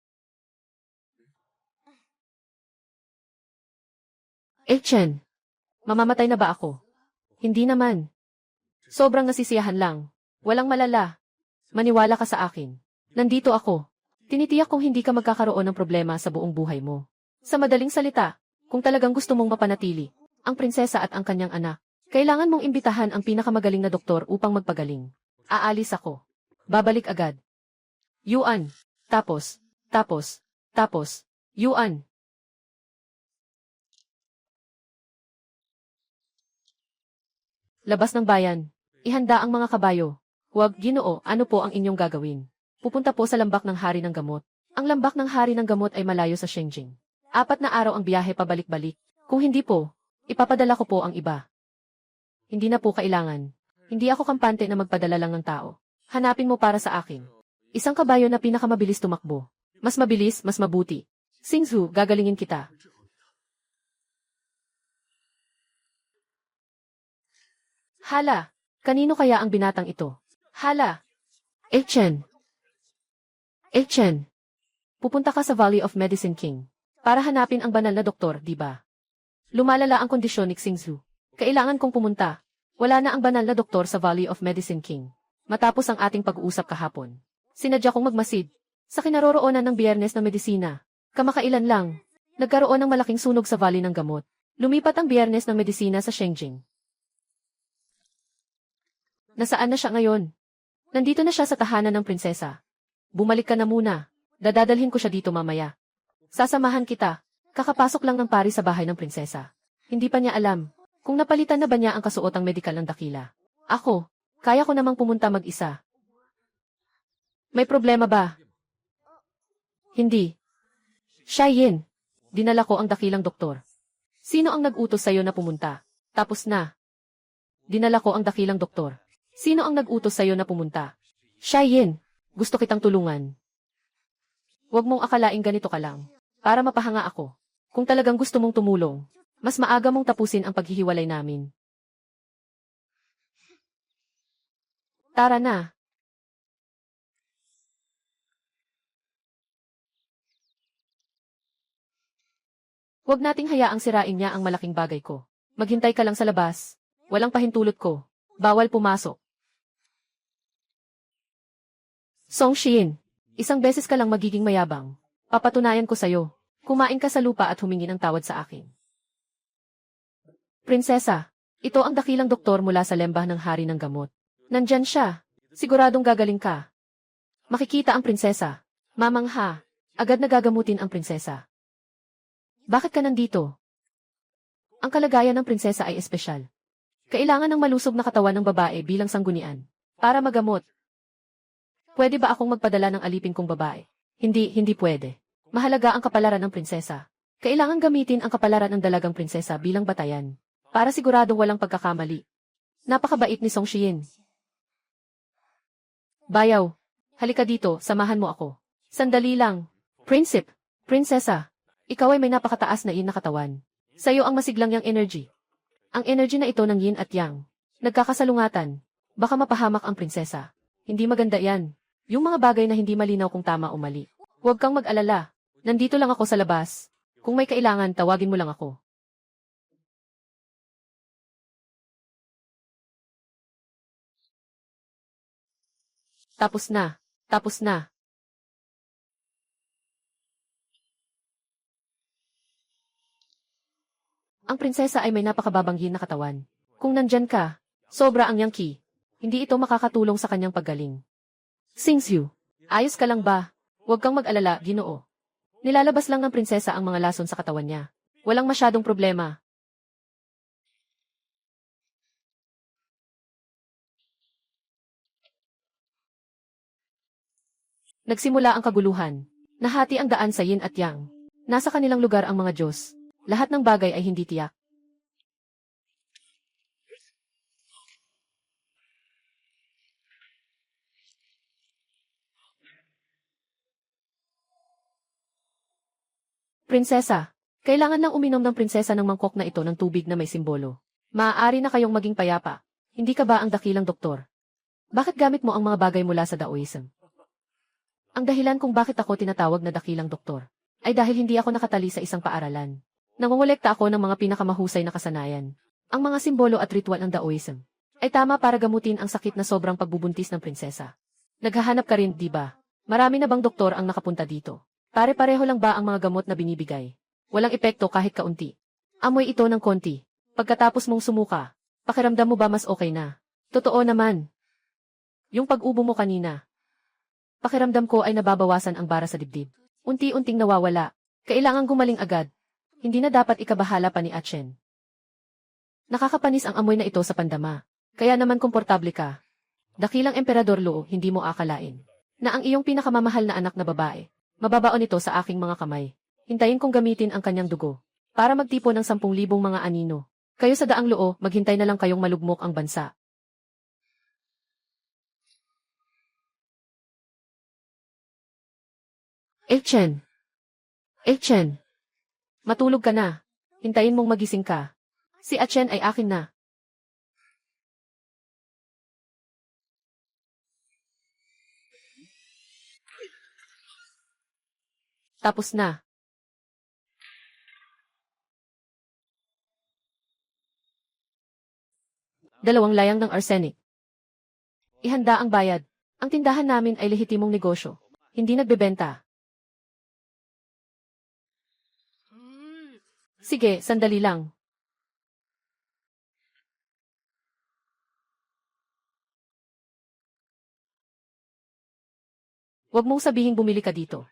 C: Chen, mamamatay na ba ako? Hindi naman. Sobrang nasisiyahan lang. Walang malala. Maniwala ka sa akin. Nandito ako. Tinitiyak kong hindi ka magkakaroon ng problema sa buong buhay mo. Sa madaling salita, kung talagang gusto mong mapanatili ang prinsesa at ang kanyang anak, kailangan mong imbitahan ang pinakamagaling na doktor upang magpagaling. Aalis ako. Babalik agad. Yuan. Tapos. Yuan. Labas ng bayan. Ihanda ang mga kabayo. Huwag, Ginoo, ano po ang inyong gagawin? Pupunta po sa lambak ng hari ng gamot. Ang lambak ng hari ng gamot ay malayo sa Shengjing. 4 na araw ang biyahe pabalik-balik. Kung hindi po, ipapadala ko po ang iba. Hindi na po kailangan. Hindi ako kampante na magpadala lang ng tao. Hanapin mo para sa akin. Isang kabayo na pinakamabilis tumakbo. Mas mabilis, mas mabuti. Xingzhu, gagalingin kita. Hala, kanino kaya ang binatang ito? Hala. Chen. Pupunta ka sa Valley of Medicine King para hanapin ang banal na doktor, di ba? Lumalala ang kondisyon ni Xingzhu. Kailangan kong pumunta. Wala na ang banal na doktor sa Valley of Medicine King. Matapos ang ating pag-uusap kahapon, sinadya kong magmasid sa kinaroroonan ng Biyernes na Medisina. Kamakailan lang, nagkaroon ng malaking sunog sa Valley ng Gamot. Lumipat ang Biyernes ng Medisina sa Shengjing. Nasaan na siya ngayon? Nandito na siya sa tahanan ng prinsesa. Bumalik ka na muna. Dadadalhin ko siya dito mamaya. Sasamahan kita. Kakapasok lang ng pari sa bahay ng prinsesa. Hindi pa niya alam kung napalitan na ba niya ang kasuotang medikal ng dakila. Ako, kaya ko namang pumunta mag-isa. May problema ba? Hindi. Xiaoyin, dinala ko ang dakilang doktor. Sino ang nag-utos sa'yo na pumunta? Tapos na. Dinala ko ang dakilang doktor. Sino ang nag-utos sa'yo na pumunta? Xiaoyin, gusto kitang tulungan. Huwag mong akalaing ganito ka lang. Para mapahanga ako. Kung talagang gusto mong tumulong, mas maaga mong tapusin ang paghihiwalay namin. Tara na. Huwag nating hayaang sirain niya ang malaking bagay ko. Maghintay ka lang sa labas. Walang pahintulot ko. Bawal pumasok. Song Xian, isang beses ka lang magiging mayabang. Papatunayan ko sa'yo. Kumain ka sa lupa at humingi ng tawad sa akin. Prinsesa, ito ang dakilang doktor mula sa lembah ng hari ng gamot. Nandyan siya. Siguradong gagaling ka. Makikita ang prinsesa. Mamangha. Agad na gagamutin ang prinsesa. Bakit ka nandito? Ang kalagayan ng prinsesa ay espesyal. Kailangan ng malusog na katawan ng babae bilang sanggunian. Para magamot. Pwede ba akong magpadala ng alipin kong babae? Hindi pwede. Mahalaga ang kapalaran ng prinsesa. Kailangan gamitin ang kapalaran ng dalagang prinsesa bilang batayan. Para siguradong walang pagkakamali. Napakabait ni Song Xian. Bayaw, halika dito, samahan mo ako. Sandali lang. Prinsesa, ikaw ay may napakataas na yin na katawan. Sa'yo ang masiglang yang energy. Ang energy na ito ng yin at yang. Nagkakasalungatan. Baka mapahamak ang prinsesa. Hindi maganda yan. Yung mga bagay na hindi malinaw kung tama o mali. Huwag kang mag-alala. Nandito lang ako sa labas. Kung may kailangan, tawagin mo lang ako. Tapos na. Ang prinsesa ay may napakababanghin na katawan. Kung nandyan ka, sobra ang yangki. Hindi ito makakatulong sa kanyang paggaling. Singzhu, ayos ka lang ba? Huwag kang mag-alala, Ginoo. Nilalabas lang ng prinsesa ang mga lason sa katawan niya. Walang masyadong problema. Nagsimula ang kaguluhan. Nahati ang daan sa yin at yang. Nasa kanilang lugar ang mga Diyos. Lahat ng bagay ay hindi tiyak. Prinsesa, kailangan nang uminom ng prinsesa ng mangkok na ito ng tubig na may simbolo. Maaari na kayong maging payapa. Hindi ka ba ang dakilang doktor? Bakit gamit mo ang mga bagay mula sa Daoism? Ang dahilan kung bakit ako tinatawag na dakilang doktor ay dahil hindi ako nakatali sa isang paaralan. Nangongolekta ako ng mga pinakamahusay na kasanayan. Ang mga simbolo at ritual ng Daoism ay tama para gamutin ang sakit na sobrang pagbubuntis ng prinsesa. Naghahanap ka rin, di ba? Marami na bang doktor ang nakapunta dito? Pare-pareho lang ba ang mga gamot na binibigay? Walang epekto kahit kaunti. Amoy ito ng konti. Pagkatapos mong sumuka, pakiramdam mo ba mas okay na? Totoo naman. Yung pag-ubo mo kanina. Pakiramdam ko ay nababawasan ang bara sa dibdib. Unti-unting nawawala. Kailangang gumaling agad. Hindi na dapat ikabahala pa ni Achen. Nakakapanis ang amoy na ito sa pandama. Kaya naman komportable ka. Dakilang Emperador Luo, hindi mo akalain na ang iyong pinakamamahal na anak na babae mababaon ito sa aking mga kamay. Hintayin kong gamitin ang kanyang dugo para magtipon ng 10,000 mga anino. Kayo sa Daang Luo, maghintay na lang kayong malugmok ang bansa. Chen. Chen. Matulog ka na. Hintayin mong magising ka. Si Achen ay akin na. Tapos na. Dalawang layang ng arsenic. Ihanda ang bayad. Ang tindahan namin ay lehitimong negosyo. Hindi nagbebenta. Sige, sandali lang. Huwag mong sabihing bumili ka dito.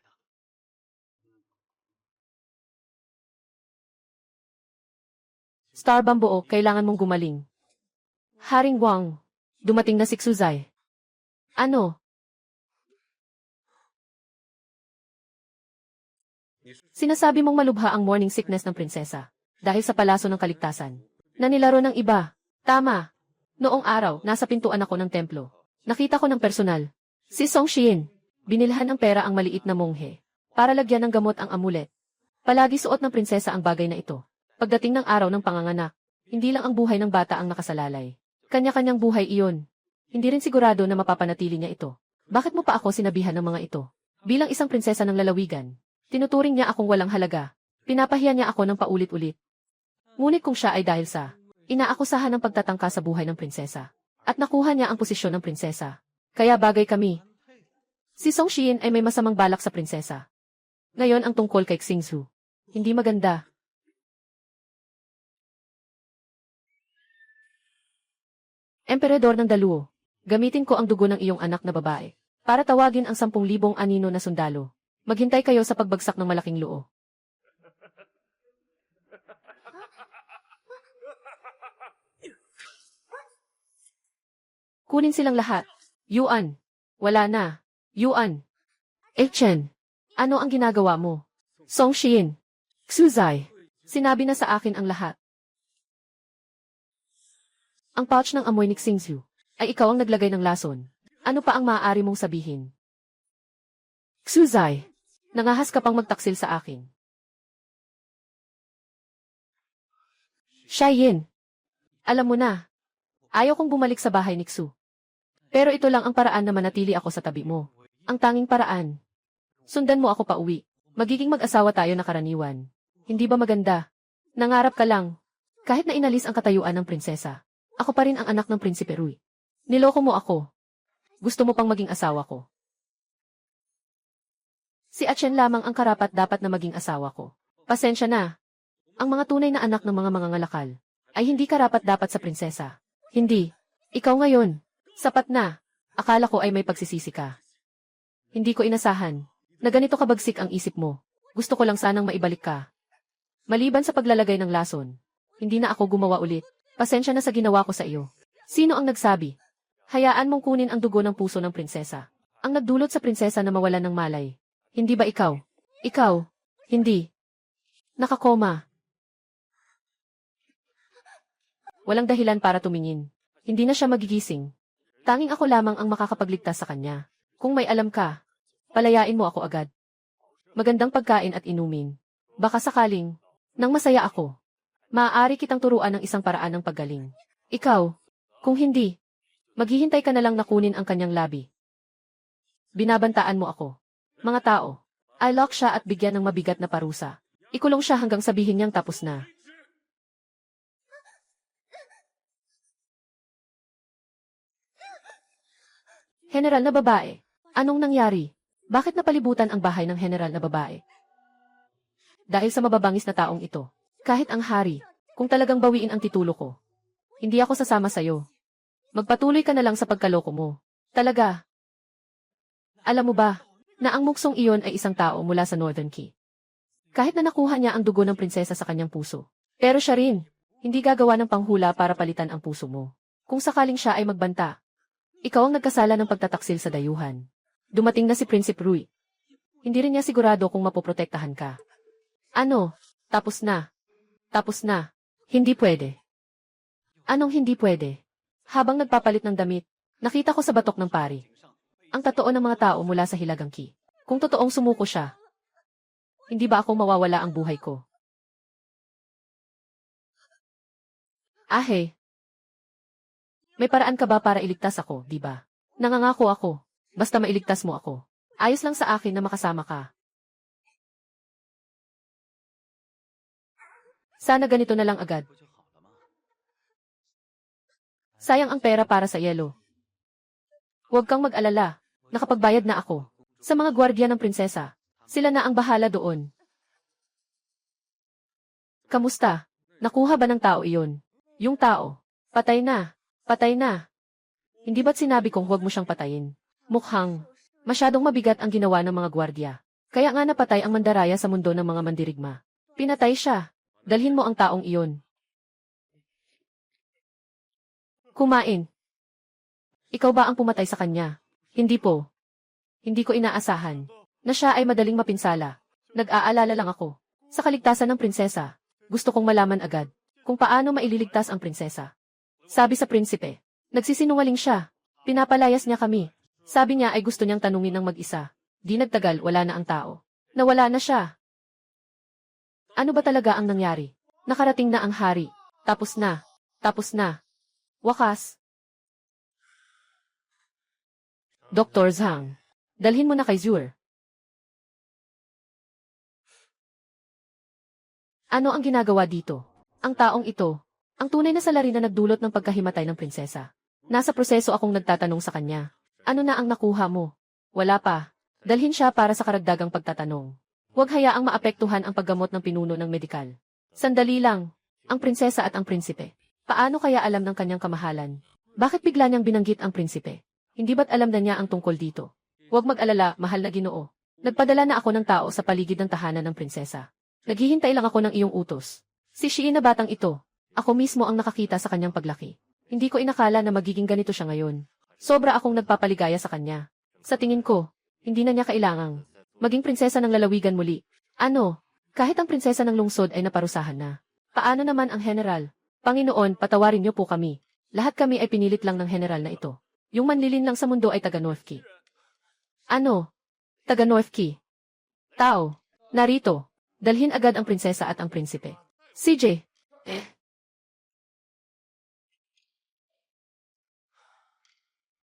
C: Star Bambuo, kailangan mong gumaling. Haring Wang, dumating na si Xuzai. Ano? Sinasabi mong malubha ang morning sickness ng prinsesa dahil sa palaso ng kaligtasan. Nanilaro ng iba. Tama. Noong araw, nasa pintuan ako ng templo. Nakita ko ng personal. Si Song Xian. Binilhan ng pera ang maliit na monghe para lagyan ng gamot ang amulet. Palagi suot ng prinsesa ang bagay na ito. Pagdating ng araw ng panganganak, hindi lang ang buhay ng bata ang nakasalalay. Kanya-kanyang buhay iyon. Hindi rin sigurado na mapapanatili niya ito. Bakit mo pa ako sinabihan ng mga ito? Bilang isang prinsesa ng lalawigan, tinuturing niya akong walang halaga. Pinapahiya niya ako ng paulit-ulit. Ngunit kung siya ay dahil sa inaakusahan ng pagtatangka sa buhay ng prinsesa, at nakuha niya ang posisyon ng prinsesa, kaya bagay kami. Si Song Xian ay may masamang balak sa prinsesa. Ngayon ang tungkol kay Xingzhu. Hindi maganda. Emperador ng Daluo, gamitin ko ang dugo ng iyong anak na babae para tawagin ang 10,000 anino na sundalo. Maghintay kayo sa pagbagsak ng malaking luo. Kunin silang lahat. Yuan. Wala na. Yuan. Chen. Ano ang ginagawa mo? Song Xian. Xuzai. Sinabi na sa akin ang lahat. Ang pouch ng amoy ni Xingzhu ay ikaw ang naglagay ng lason. Ano pa ang maaari mong sabihin? Xuzai. Nangahas ka pang magtaksil sa akin. Xiayin. Alam mo na. Ayaw kong bumalik sa bahay ni Xu. Pero ito lang ang paraan na manatili ako sa tabi mo. Ang tanging paraan. Sundan mo ako pa uwi. Magiging mag-asawa tayo na karaniwan. Hindi ba maganda? Nangarap ka lang. Kahit na inalis ang katayuan ng prinsesa, ako pa rin ang anak ng Prinsipe Rui. Niloko mo ako. Gusto mo pang maging asawa ko. Si Achen lamang ang karapat-dapat na maging asawa ko. Pasensya na. Ang mga tunay na anak ng mga mangangalakal ay hindi karapat-dapat sa prinsesa. Hindi. Ikaw ngayon. Sapat na. Akala ko ay may pagsisisi ka. Hindi ko inasahan na ganito kabagsik ang isip mo. Gusto ko lang sanang maibalik ka. Maliban sa paglalagay ng lason, hindi na ako gumawa ulit. Pasensya na sa ginawa ko sa iyo. Sino ang nagsabi? Hayaan mong kunin ang dugo ng puso ng prinsesa. Ang nagdulot sa prinsesa na mawalan ng malay. Hindi ba ikaw? Ikaw? Hindi. Nakakoma. Walang dahilan para tumingin. Hindi na siya magigising. Tanging ako lamang ang makakapagligtas sa kanya. Kung may alam ka, palayain mo ako agad. Magandang pagkain at inumin. Baka sakaling, nang masaya ako, maaari kitang turuan ng isang paraan ng paggaling. Ikaw, kung hindi, maghihintay ka na lang na kunin ang kanyang labi. Binabantaan mo ako. Mga tao, i-lock siya at bigyan ng mabigat na parusa. Ikulong siya hanggang sabihin niyang tapos na. General na babae, anong nangyari? Bakit napalibutan ang bahay ng general na babae? Dahil sa mababangis na taong ito, kahit ang hari, kung talagang bawiin ang titulo ko, hindi ako sasama sa'yo. Magpatuloy ka na lang sa pagkaloko mo. Talaga. Alam mo ba, na ang muksong iyon ay isang tao mula sa Northern Key. Kahit na nakuha niya ang dugo ng prinsesa sa kanyang puso. Pero siya rin, hindi gagawa ng panghula para palitan ang puso mo. Kung sakaling siya ay magbanta, ikaw ang nagkasala ng pagtataksil sa dayuhan. Dumating na si Prinsipe Rui. Hindi rin niya sigurado kung mapoprotektahan ka. Ano? Tapos na. Tapos na. Hindi pwede. Anong hindi pwede? Habang nagpapalit ng damit, nakita ko sa batok ng pari ang totoo ng mga tao mula sa Hilagang Key. Kung totoong sumuko siya, hindi ba ako mawawala ang buhay ko? Ahe. May paraan ka ba para iligtas ako, di ba? Nangangako ako. Basta mailigtas mo ako. Ayos lang sa akin na makasama ka. Sana ganito na lang agad. Sayang ang pera para sa yelo. Huwag kang mag-alala. Nakapagbayad na ako. Sa mga gwardiya ng prinsesa. Sila na ang bahala doon. Kamusta? Nakuha ba ng tao iyon? Yung tao. Patay na. Patay na. Hindi ba't sinabi kong huwag mo siyang patayin? Mukhang masyadong mabigat ang ginawa ng mga gwardiya. Kaya nga napatay ang mandaraya sa mundo ng mga mandirigma. Pinatay siya. Dalhin mo ang taong iyon. Kumain. Ikaw ba ang pumatay sa kanya? Hindi po. Hindi ko inaasahan na siya ay madaling mapinsala. Nag-aalala lang ako. Sa kaligtasan ng prinsesa, gusto kong malaman agad kung paano maililigtas ang prinsesa. Sabi sa prinsipe, nagsisinungaling siya. Pinapalayas niya kami. Sabi niya ay gusto niyang tanungin ng mag-isa. Di nagtagal, wala na ang tao. Nawala na siya. Ano ba talaga ang nangyari? Nakarating na ang hari. Tapos na. Tapos na. Wakas. Dr. Zhang, dalhin mo na kay Zhuer. Ano ang ginagawa dito? Ang taong ito, ang tunay na salarin na nagdulot ng pagkahimatay ng prinsesa. Nasa proseso akong nagtatanong sa kanya. Ano na ang nakuha mo? Wala pa. Dalhin siya para sa karagdagang pagtatanong. Huwag hayaang maapektuhan ang paggamot ng pinuno ng medikal. Sandali lang. Ang prinsesa at ang prinsipe. Paano kaya alam ng kanyang kamahalan? Bakit bigla niyang binanggit ang prinsipe? Hindi ba't alam na niya ang tungkol dito? Huwag mag-alala, mahal na Ginoo. Nagpadala na ako ng tao sa paligid ng tahanan ng prinsesa. Naghihintay lang ako ng iyong utos. Si Shiin na batang ito, ako mismo ang nakakita sa kanyang paglaki. Hindi ko inakala na magiging ganito siya ngayon. Sobra akong nagpapaligaya sa kanya. Sa tingin ko, hindi na niya kailangang maging prinsesa ng lalawigan muli. Ano? Kahit ang prinsesa ng lungsod ay naparusahan na. Paano naman ang general? Panginoon, patawarin niyo po kami. Lahat kami ay pinilit lang ng general na ito. Yung manlilin lang sa mundo ay taga North Key. Ano? Taga North Key. Tao. Narito. Dalhin agad ang prinsesa at ang prinsipe. CJ.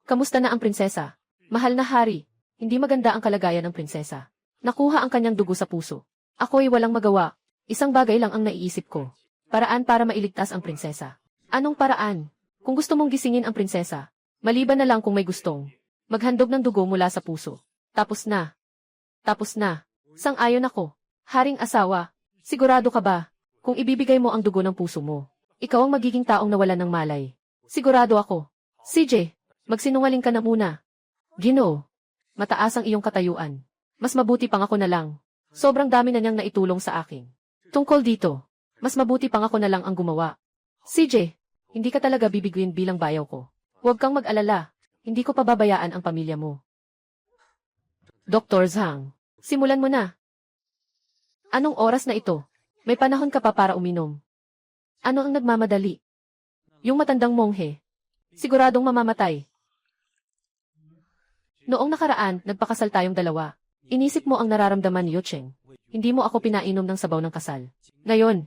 C: Kamusta na ang prinsesa? Mahal na hari. Hindi maganda ang kalagayan ng prinsesa. Nakuha ang kanyang dugo sa puso. Ako'y walang magawa. Isang bagay lang ang naiisip ko. Paraan para mailigtas ang prinsesa. Anong paraan? Kung gusto mong gisingin ang prinsesa, maliban na lang kung may gustong maghandog ng dugo mula sa puso. Tapos na. Tapos na. Sang-ayon ako. Haring asawa. Sigurado ka ba? Kung ibibigay mo ang dugo ng puso mo, ikaw ang magiging taong nawalan ng malay. Sigurado ako. CJ, magsinungaling ka na muna. Ginoo, mataas ang iyong katayuan. Mas mabuti pang ako na lang. Sobrang dami na niyang naitulong sa akin. Tungkol dito, mas mabuti pang ako na lang ang gumawa. CJ, hindi ka talaga bibiguin bilang bayaw ko. Huwag kang mag-alala. Hindi ko pababayaan ang pamilya mo. Dr. Zhang, simulan mo na. Anong oras na ito? May panahon ka pa para uminom. Ano ang nagmamadali? Yung matandang monghe. Siguradong mamamatay. Noong nakaraan, nagpakasal tayong dalawa. Inisip mo ang nararamdaman ni Yucheng. Hindi mo ako pinainom ng sabaw ng kasal. Ngayon,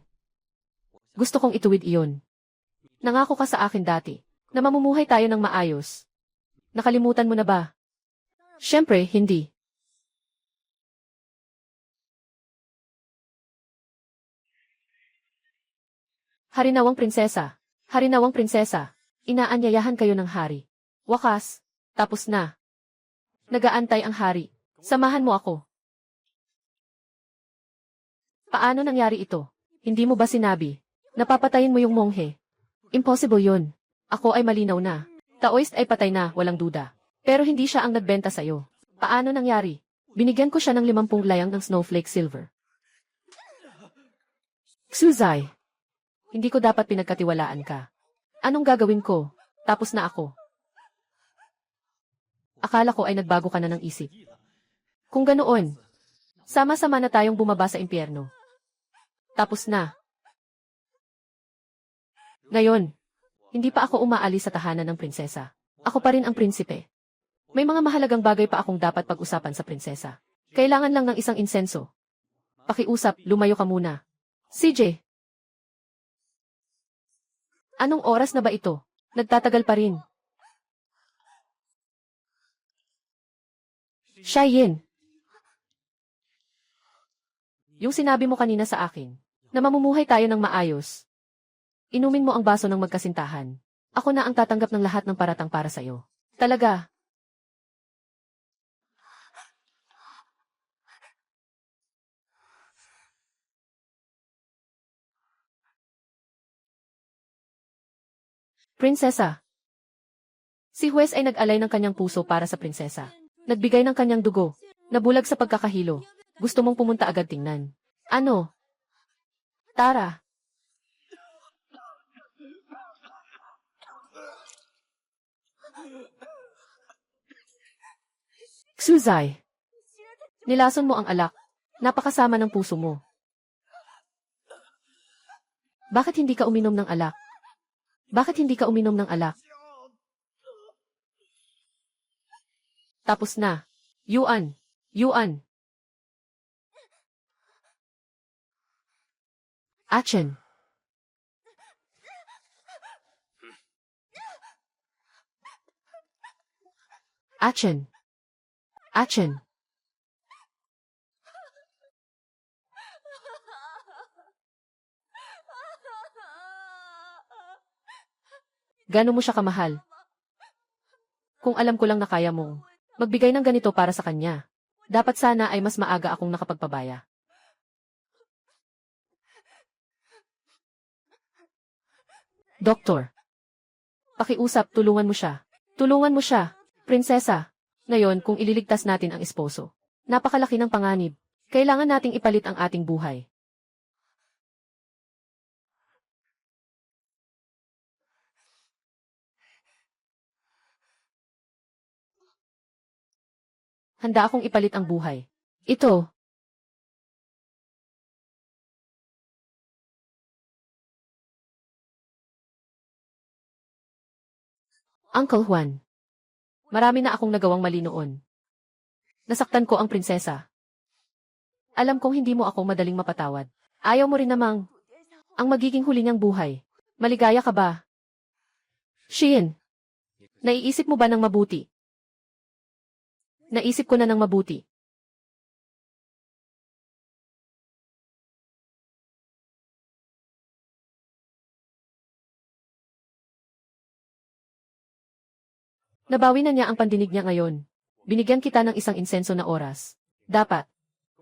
C: gusto kong ituwid iyon. Nangako ka sa akin dati, na mamumuhay tayo ng maayos. Nakalimutan mo na ba? Siyempre, hindi. Harinawang prinsesa. Harinawang prinsesa. Inaanyayahan kayo ng hari. Wakas. Tapos na. Nagaantay ang hari. Samahan mo ako. Paano nangyari ito? Hindi mo ba sinabi? Napapatayin mo yung monghe. Impossible yun. Ako ay malinaw na. Taoist ay patay na, walang duda. Pero hindi siya ang nagbenta sa'yo. Paano nangyari? Binigyan ko siya ng 50 layang ng snowflake silver. Xuzai. Hindi ko dapat pinagkatiwalaan ka. Anong gagawin ko? Tapos na ako. Akala ko ay nagbago ka na ng isip. Kung ganoon, sama-sama na tayong bumaba sa impyerno. Tapos na. Ngayon, hindi pa ako umaalis sa tahanan ng prinsesa. Ako pa rin ang prinsipe. May mga mahalagang bagay pa akong dapat pag-usapan sa prinsesa. Kailangan lang ng isang insenso. Pakiusap, lumayo ka muna. CJ. Anong oras na ba ito? Nagtatagal pa rin. Shayin. Yung sinabi mo kanina sa akin, na mamumuhay tayo ng maayos. Inumin mo ang baso ng magkasintahan. Ako na ang tatanggap ng lahat ng paratang para sa'yo. Talaga. Prinsesa. Si Huwes ay nag-alay ng kanyang puso para sa prinsesa. Nagbigay ng kanyang dugo. Nabulag sa pagkakahilo. Gusto mong pumunta agad tingnan. Ano? Tara. Xuzai. Nilason mo ang alak. Napakasama ng puso mo. Bakit hindi ka uminom ng alak? Bakit hindi ka uminom ng alak? Tapos na. Yuan. Yuan. Achen. Achen. Achen. Gano'n mo siya kamahal? Kung alam ko lang na kaya mong magbigay ng ganito para sa kanya, dapat sana ay mas maaga akong nakapagpabaya. Doktor. Pakiusap, tulungan mo siya. Tulungan mo siya, prinsesa. Ngayon, kung ililigtas natin ang esposo, napakalaki ng panganib. Kailangan nating ipalit ang ating buhay. Handa akong ipalit ang buhay. Ito. Uncle Juan. Marami na akong nagawang mali noon. Nasaktan ko ang prinsesa. Alam kong hindi mo ako madaling mapatawad. Ayaw mo rin namang ang magiging huli niyang buhay. Maligaya ka ba? Shin, naiisip mo ba ng mabuti? Naisip ko na ng mabuti. Nabawi na niya ang pandinig niya ngayon. Binigyan kita ng isang insenso na oras. Dapat.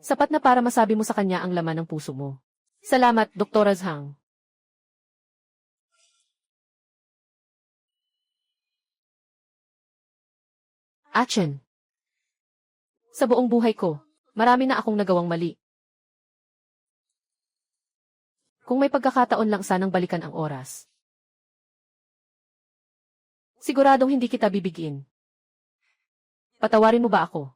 C: Sapat na para masabi mo sa kanya ang laman ng puso mo. Salamat, Dr. Zhang. Achen. Sa buong buhay ko, marami na akong nagawang mali. Kung may pagkakataon lang sanang balikan ang oras. Siguradong hindi kita bibigin. Patawarin mo ba ako?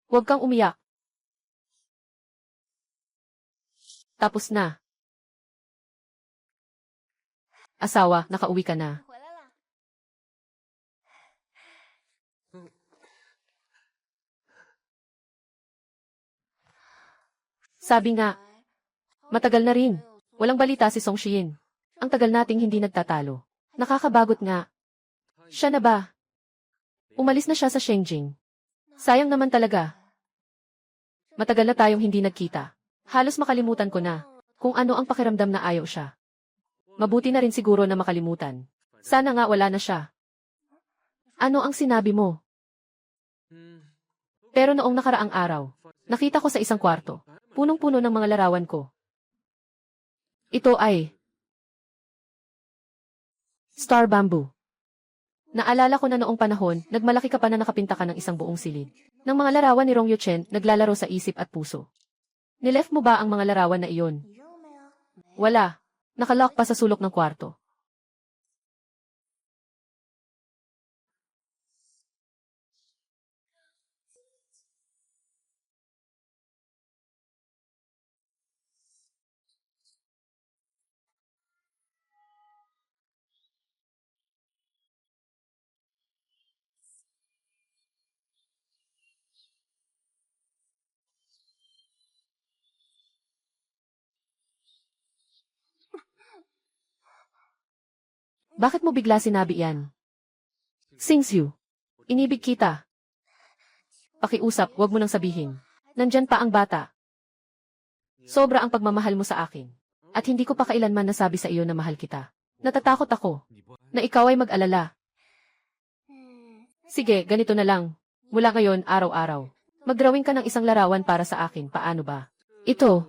C: Huwag kang umiyak. Tapos na. Asawa, nakauwi ka na.
A: 回来了。
C: Sabi nga, matagal na rin. Walang balita si Song Shiyin. Ang tagal nating hindi nagtatalo. Nakakabagot nga. Siya na ba? Umalis na siya sa Shengjing. Sayang naman talaga. Matagal na tayong hindi nagkita. Halos makalimutan ko na kung ano ang pakiramdam na ayaw siya. Mabuti na rin siguro na makalimutan. Sana nga wala na siya. Ano ang sinabi mo? Pero noong nakaraang araw, nakita ko sa isang kwarto, punong-puno ng mga larawan ko. Ito ay Star Bamboo. Naalala ko na noong panahon, nagmalaki ka pa na nakapinta ka ng isang buong silid. Ng mga larawan ni Rong Yuchen, naglalaro sa isip at puso. Nileft mo ba ang mga larawan na iyon?
A: 你扔了没有？
C: Wala. Nakalock pa sa sulok ng kwarto. Bakit mo bigla sinabi yan? Singzhu, inibig kita. Pakiusap, wag mo nang sabihin. Nandyan pa ang bata. Sobra ang pagmamahal mo sa akin. At hindi ko pa kailanman nasabi sa iyo na mahal kita. Natatakot ako na ikaw ay mag-alala. Sige, ganito na lang. Mula ngayon, araw-araw. Mag-drawing ka ng isang larawan para sa akin, paano ba? Ito,